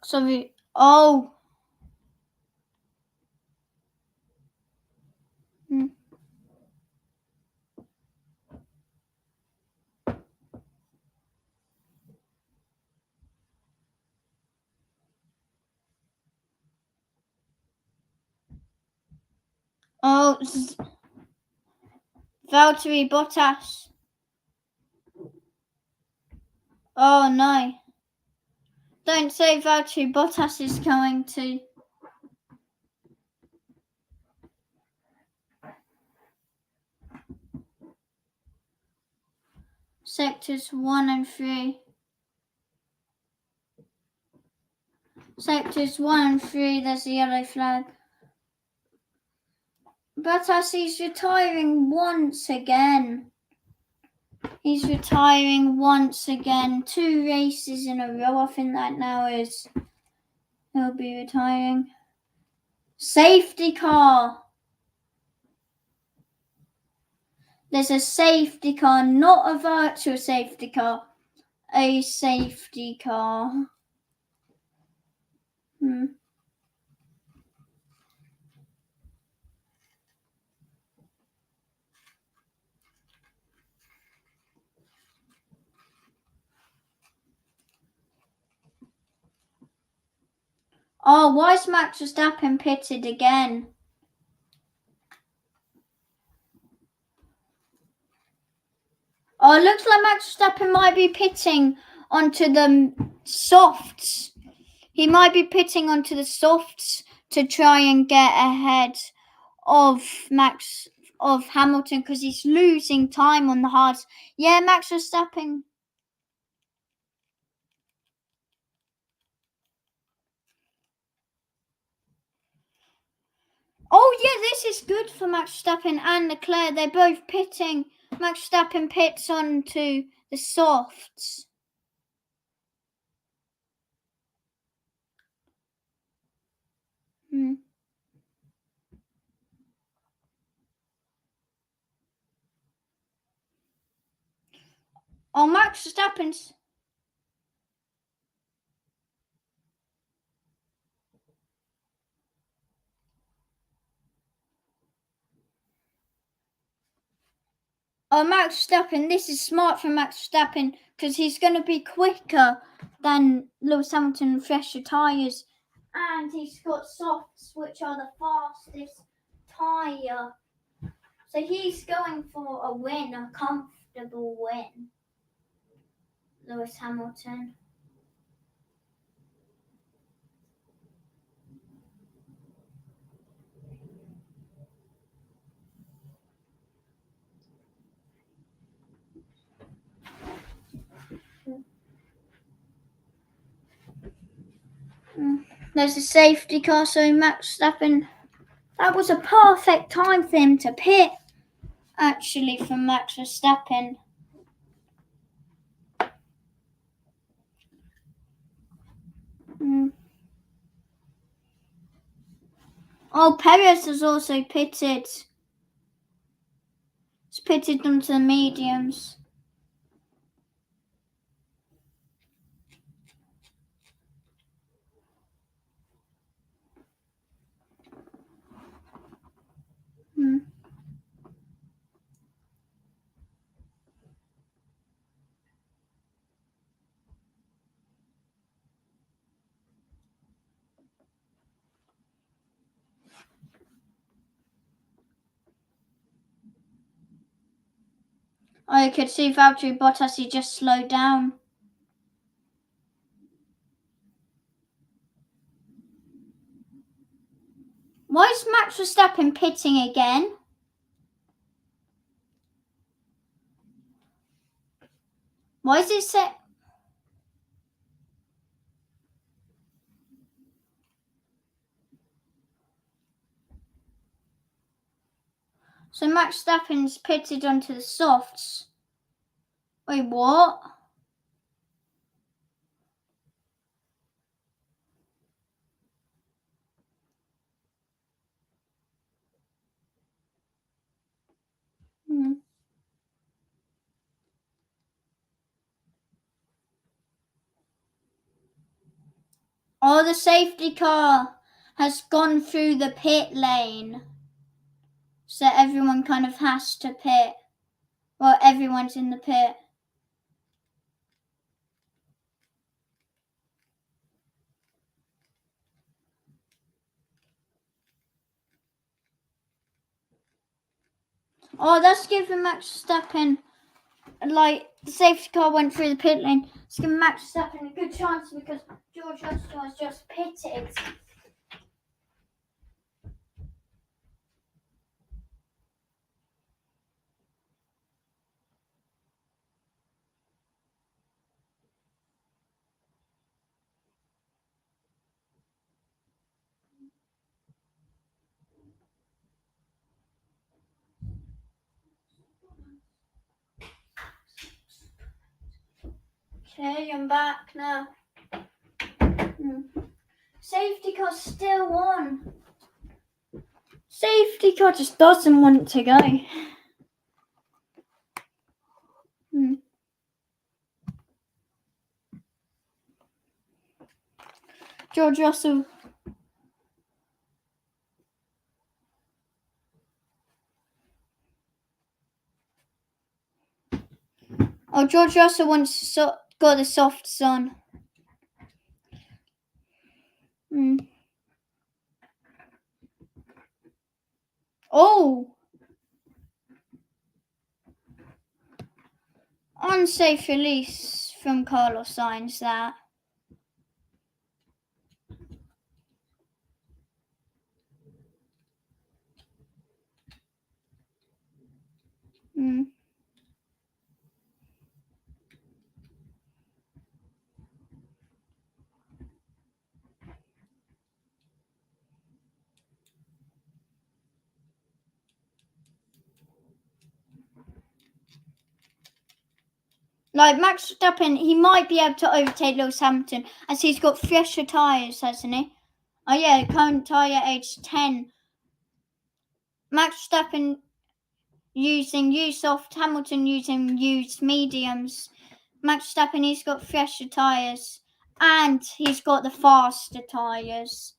Sorry. Oh. Oh, Valtteri Bottas. Oh no. Don't say Valtteri Bottas is going to. Sectors 1 and 3. Sectors 1 and 3, there's a yellow flag. Bottas is retiring once again. He's retiring once again. 2 races in a row. I think that now is. He'll be retiring. Safety car. There's a safety car, not a virtual safety car. A safety car. Oh, why is Max Verstappen pitted again? Oh, it looks like Max Verstappen might be pitting onto the softs. He might be pitting onto the softs to try and get ahead of Hamilton because he's losing time on the hards. Yeah, Max Verstappen. Oh yeah, this is good for Max Verstappen and Leclerc. They're both pitting. Max Verstappen pits onto the softs. Oh, Max Verstappen's. Oh, Max Verstappen, this is smart for Max Verstappen because he's going to be quicker than Lewis Hamilton and fresher tyres. And he's got softs, which are the fastest tyre. So he's going for a win, a comfortable win. Lewis Hamilton. There's a safety car, so Max Verstappen. That was a perfect time for him to pit, actually, for Max Verstappen. Oh, Perez has also pitted. He's pitted onto the mediums. Oh, you could see Valtteri Bottas, he just slowed down. Why is Max Verstappen pitting again? Why is it set? So Max Verstappen's pitted onto the softs. Wait, what? Oh, the safety car has gone through the pit lane. So everyone kind of has to pit. Well, everyone's in the pit. Oh, that's giving Max Verstappen, like, the safety car went through the pit lane. It's giving Max Verstappen a good chance because George Russell has just pitted. Okay, I'm back now. Safety car still on. Safety car just doesn't want to go. George Russell. Oh, George Russell wants got the softs on. Oh! Unsafe release from Carlos Sainz, that. Like, Max Verstappen, he might be able to overtake Lewis Hamilton as he's got fresher tyres, hasn't he? Oh yeah, current tyre age 10. Max Verstappen using used soft, Hamilton using used mediums. Max Verstappen, he's got fresher tyres and he's got the faster tyres.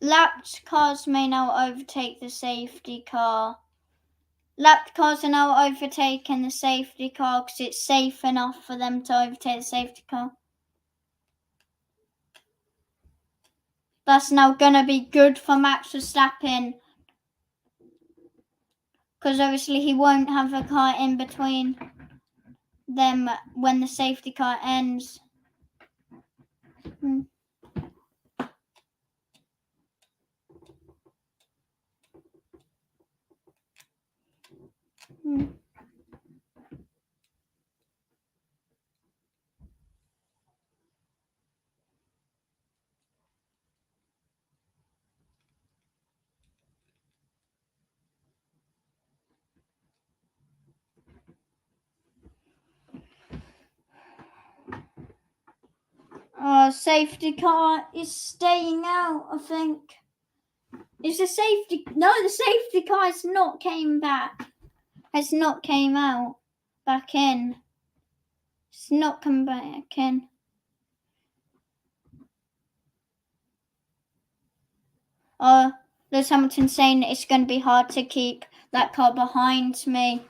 Lapped cars may now overtake the safety car. Lapped cars are now overtaking the safety car because it's safe enough for them to overtake the safety car. That's now going to be good for Max Verstappen because obviously he won't have a car in between them when the safety car ends. Safety car is staying out, I think. Is the safety... No, the safety car has not came back. Has not came out. Back in. It's not come back in. Lewis Hamilton saying it's going to be hard to keep that car behind me.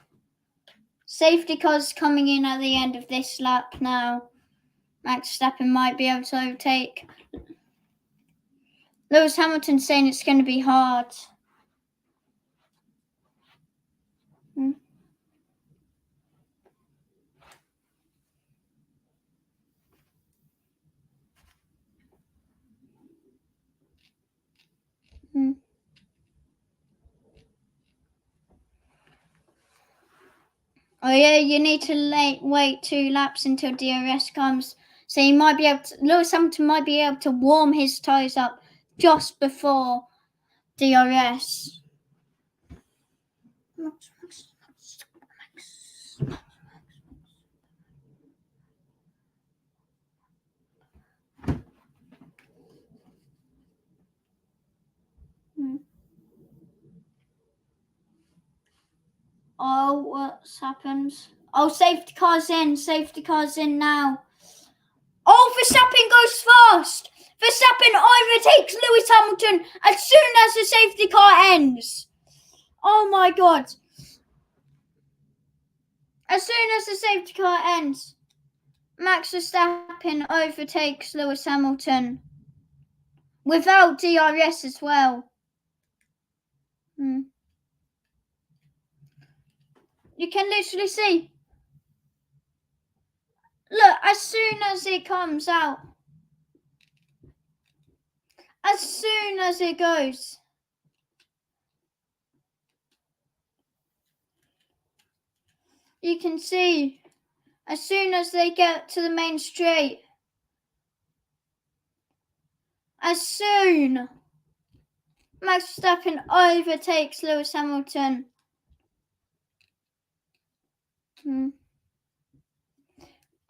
Safety car's coming in at the end of this lap now. Max Verstappen might be able to overtake. Lewis Hamilton saying it's going to be hard. Oh yeah, you need to wait 2 laps until DRS comes. So you might be able to, Lewis Hamilton might be able to warm his tyres up just before DRS. Oh, what's happened? Oh, safety car's in now. Oh, Verstappen goes fast. Verstappen overtakes Lewis Hamilton as soon as the safety car ends. Oh my God. As soon as the safety car ends, Max Verstappen overtakes Lewis Hamilton without DRS as well. You can literally see. Look, as soon as it comes out, as soon as it goes, you can see, as soon as they get to the main straight, as soon Max Verstappen overtakes Lewis Hamilton.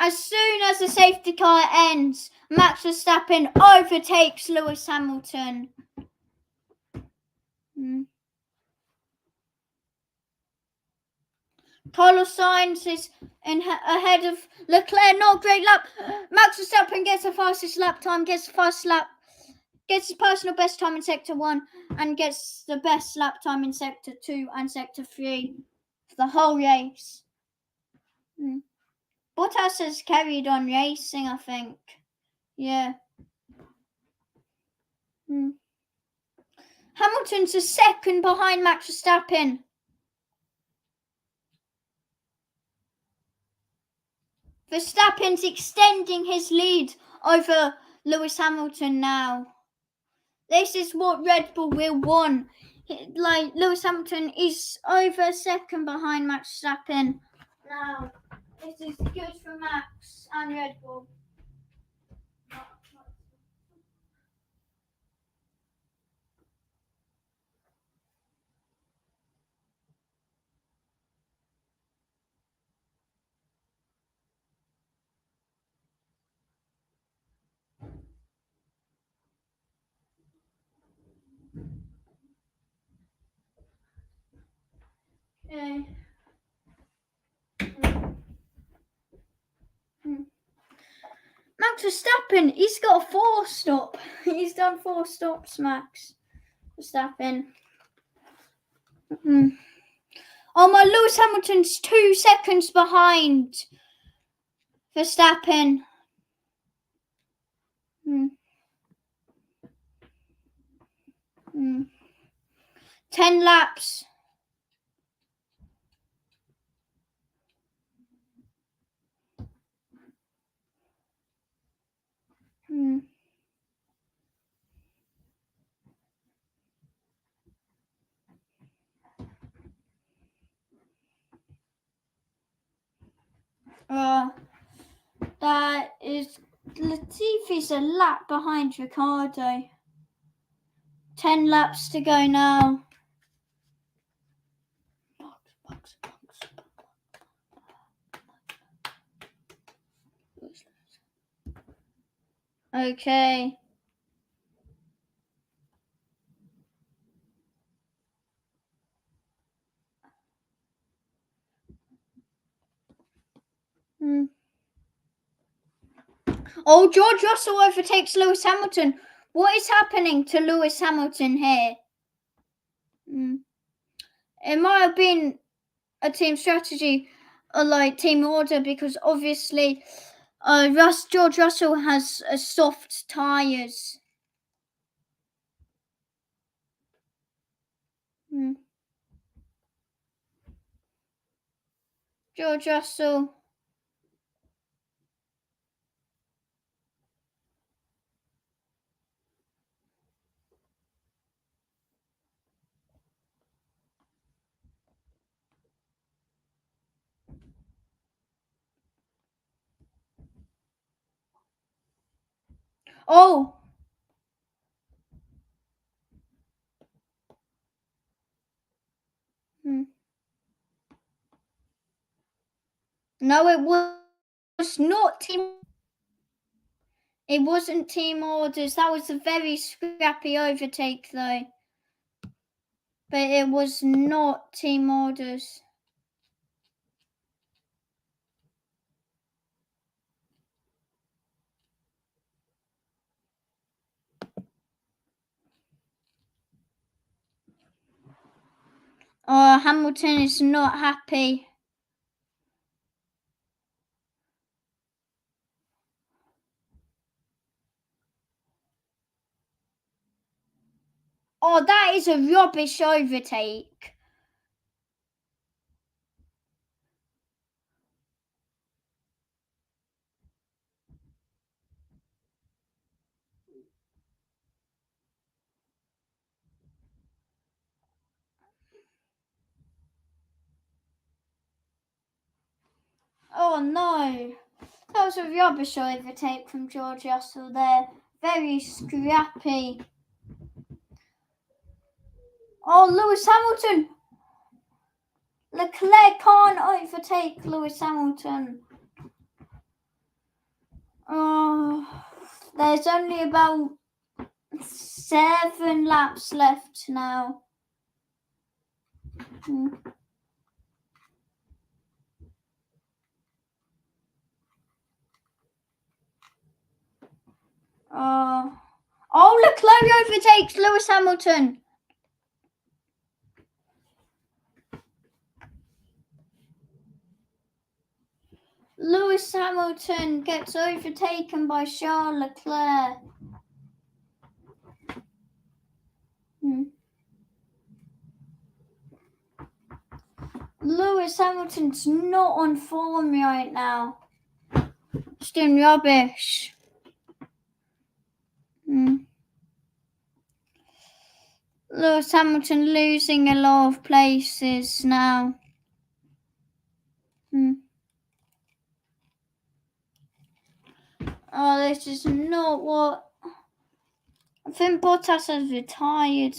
As soon as the safety car ends, Max Verstappen overtakes Lewis Hamilton. Carlos Sainz is ahead of Leclerc. Not great lap. Max Verstappen gets the fastest lap time, gets his personal best time in Sector 1 and gets the best lap time in Sector 2 and Sector 3 for the whole race. Bottas has carried on racing, I think. Yeah. Hamilton's a second behind Max Verstappen. Verstappen's extending his lead over Lewis Hamilton now. This is what Red Bull will want. Like, Lewis Hamilton is over a second behind Max Verstappen now. This is good for Max and Red Bull. Okay. Max Verstappen, he's got a 4-stop. He's done 4 stops, Max Verstappen. Oh my, Lewis Hamilton's 2 seconds behind Verstappen. 10 laps. That is, Latifi's a lap behind Ricciardo. 10 laps to go now. Okay. Oh, George Russell overtakes Lewis Hamilton. What is happening to Lewis Hamilton here? It might have been a team strategy or like team order, because obviously George Russell has soft tyres. George Russell. Oh. No, it was not team. It wasn't team orders. That was a very scrappy overtake, though. But it was not team orders. Hamilton is not happy. Oh, that is a rubbish overtake. Oh no. That was a rubbish overtake from George Russell there. Very scrappy. Oh, Lewis Hamilton. Leclerc can't overtake Lewis Hamilton. Oh, there's only about 7 laps left now. Leclerc overtakes Lewis Hamilton. Lewis Hamilton gets overtaken by Charles Leclerc. Lewis Hamilton's not on form right now. It's doing rubbish. Lewis Hamilton losing a lot of places now. Oh, this is not what... I think Bottas has retired.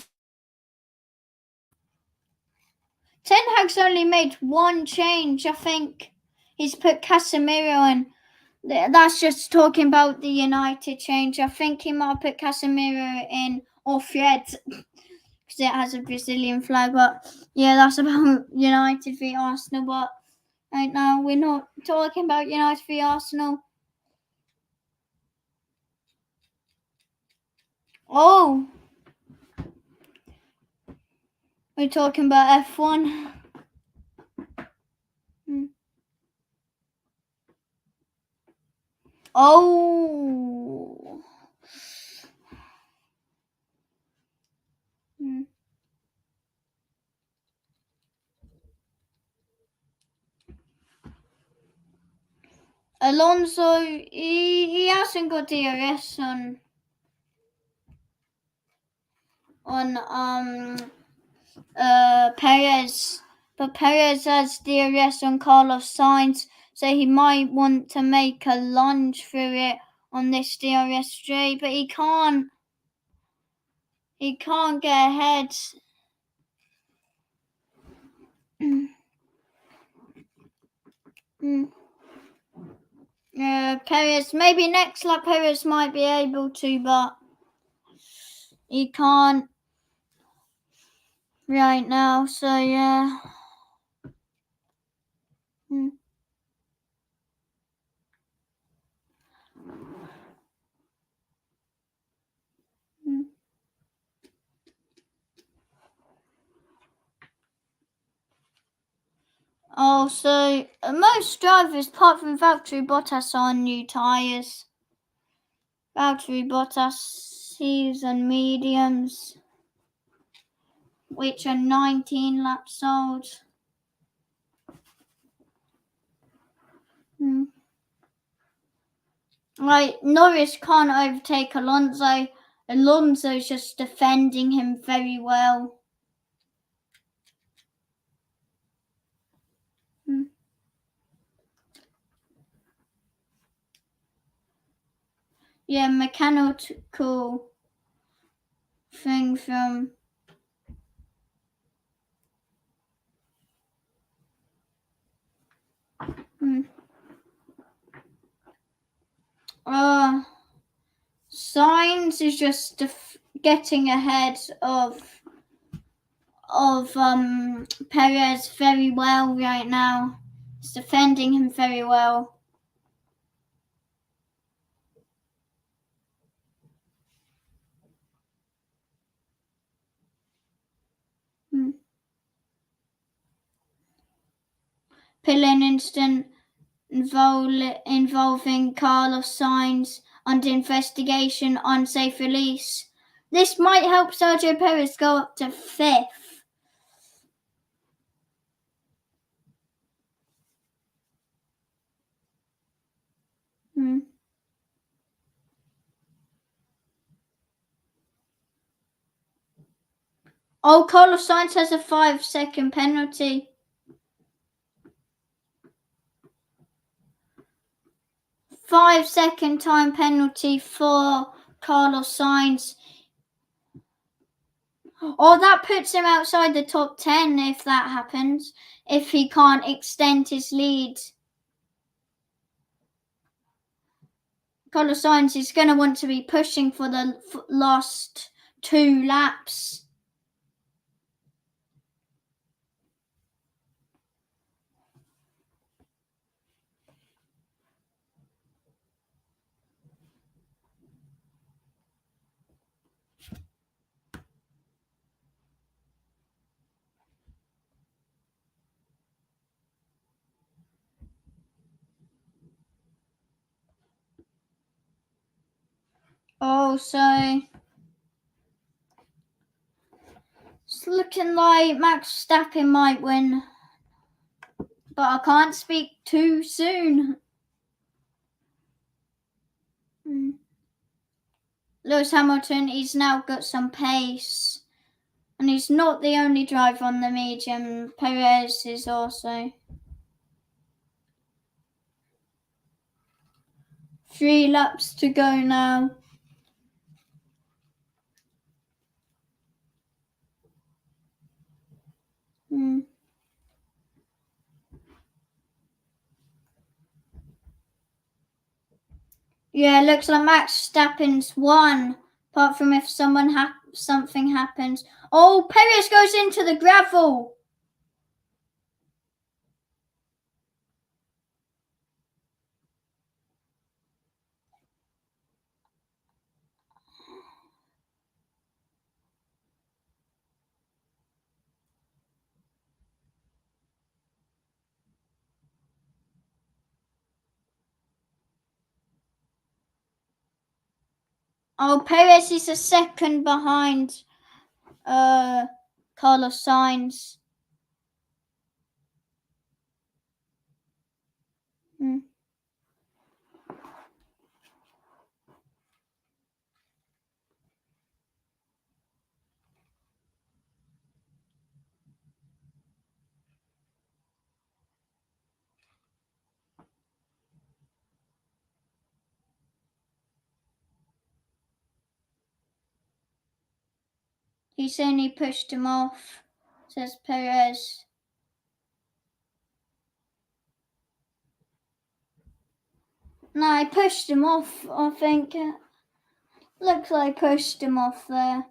Ten Hag's only made one change. I think he's put Casemiro in. That's just talking about the United change. I think he might put Casemiro in off red because it has a Brazilian flag. But yeah, that's about United v Arsenal. But right now we're not talking about United v Arsenal. Oh, we're talking about F1. Oh. Alonso, he hasn't got DRS on Perez, but Perez has DRS on Carlos Sainz, so he might want to make a lunge through it on this DRS straight, but he can't. He can't get ahead. Perez, maybe next lap Perez might be able to, but he can't right now, so yeah. Oh, so most drivers, apart from Valtteri Bottas, are on new tyres. Valtteri Bottas, he's on mediums, which are 19 laps old. Like, Norris can't overtake Alonso. Alonso's just defending him very well. Yeah, mechanical thing from... Sainz is just getting ahead of Perez very well right now. He's defending him very well. Pilling incident involving Carlos Sainz under investigation, unsafe release. This might help Sergio Perez go up to 5th. Oh, Carlos Sainz has a 5-second penalty. 5-second time penalty for Carlos Sainz. Oh, that puts him outside the top 10 if that happens, if he can't extend his lead. Carlos Sainz is going to want to be pushing for the last 2 laps. Oh, so it's looking like Max Verstappen might win, but I can't speak too soon. Lewis Hamilton, he's now got some pace, and he's not the only driver on the medium. Perez is also. 3 laps to go now. Yeah, looks like Max Verstappen's won, apart from if something happens. Oh, Perez goes into the gravel. Oh, Perez is a second behind Carlos Sainz. He's only pushed him off, says Perez. No, I pushed him off, I think. Looks like I pushed him off there.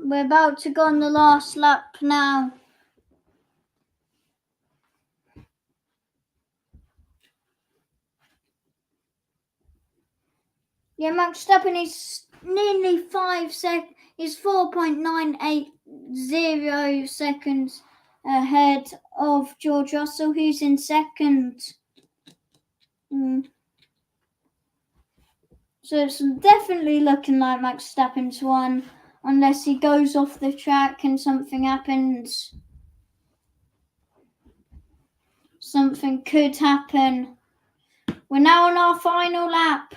We're about to go on the last lap now. Yeah, Max Verstappen is nearly 5 seconds. He's 4.980 seconds ahead of George Russell, who's in second. So it's definitely looking like Max Verstappen's won, unless he goes off the track and something happens. Something could happen. We're now on our final lap.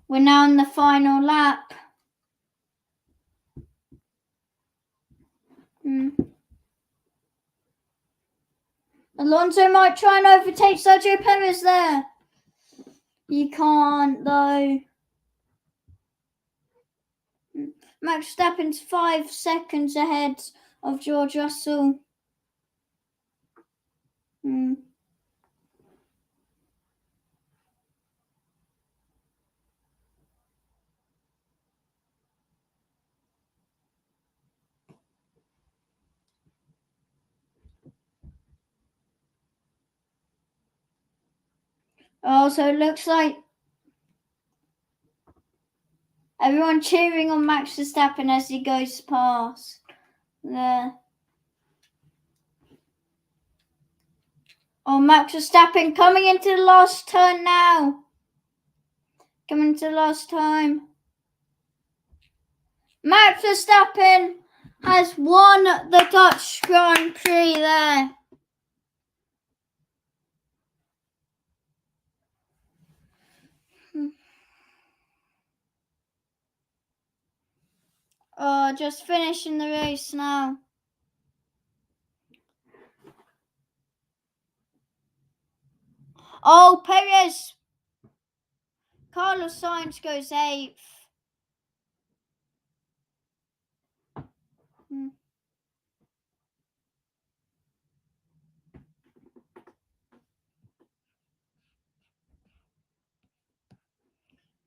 We're now on the final lap. Alonso might try and overtake Sergio Perez there. He can't though. Max Verstappen's 5 seconds ahead of George Russell. Oh, so it looks like everyone cheering on Max Verstappen as he goes past there. Oh, Max Verstappen coming into the last turn now. Coming to the last time. Max Verstappen has won the Dutch Grand Prix there. Oh, just finishing the race now. Oh, Perez. Carlos Sainz goes 8th.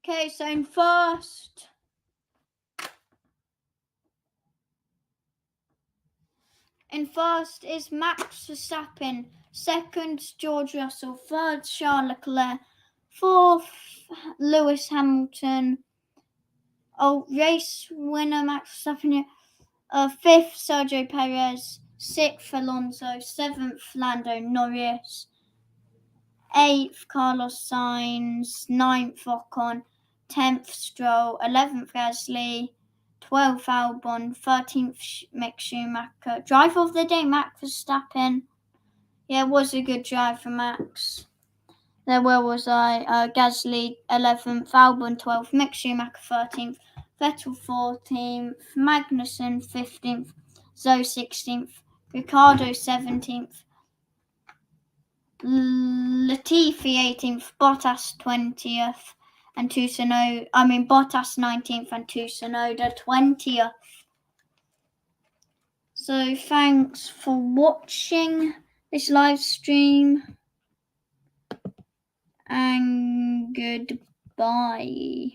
Okay, so in first. In first is Max Verstappen. Second, George Russell. Third, Charles Leclerc. Fourth, Lewis Hamilton. Oh, race winner Max Verstappen. Fifth, Sergio Perez. Sixth, Alonso. Seventh, Lando Norris. Eighth, Carlos Sainz. Ninth, Ocon. 10th, Stroll. 11th, Gasly. 12th, Albon. 13th, Mick Schumacher. Driver of the day, Max Verstappen. Yeah, it was a good drive for Max. There, where was I? Gasly 11th, Albon 12th, Mick Schumacher 13th, Vettel 14th, Magnussen 15th, Zoe 16th, Ricciardo 17th, Latifi 18th, Bottas 20th, and Bottas 19th and Tsunoda 20th. So thanks for watching this live stream. And goodbye.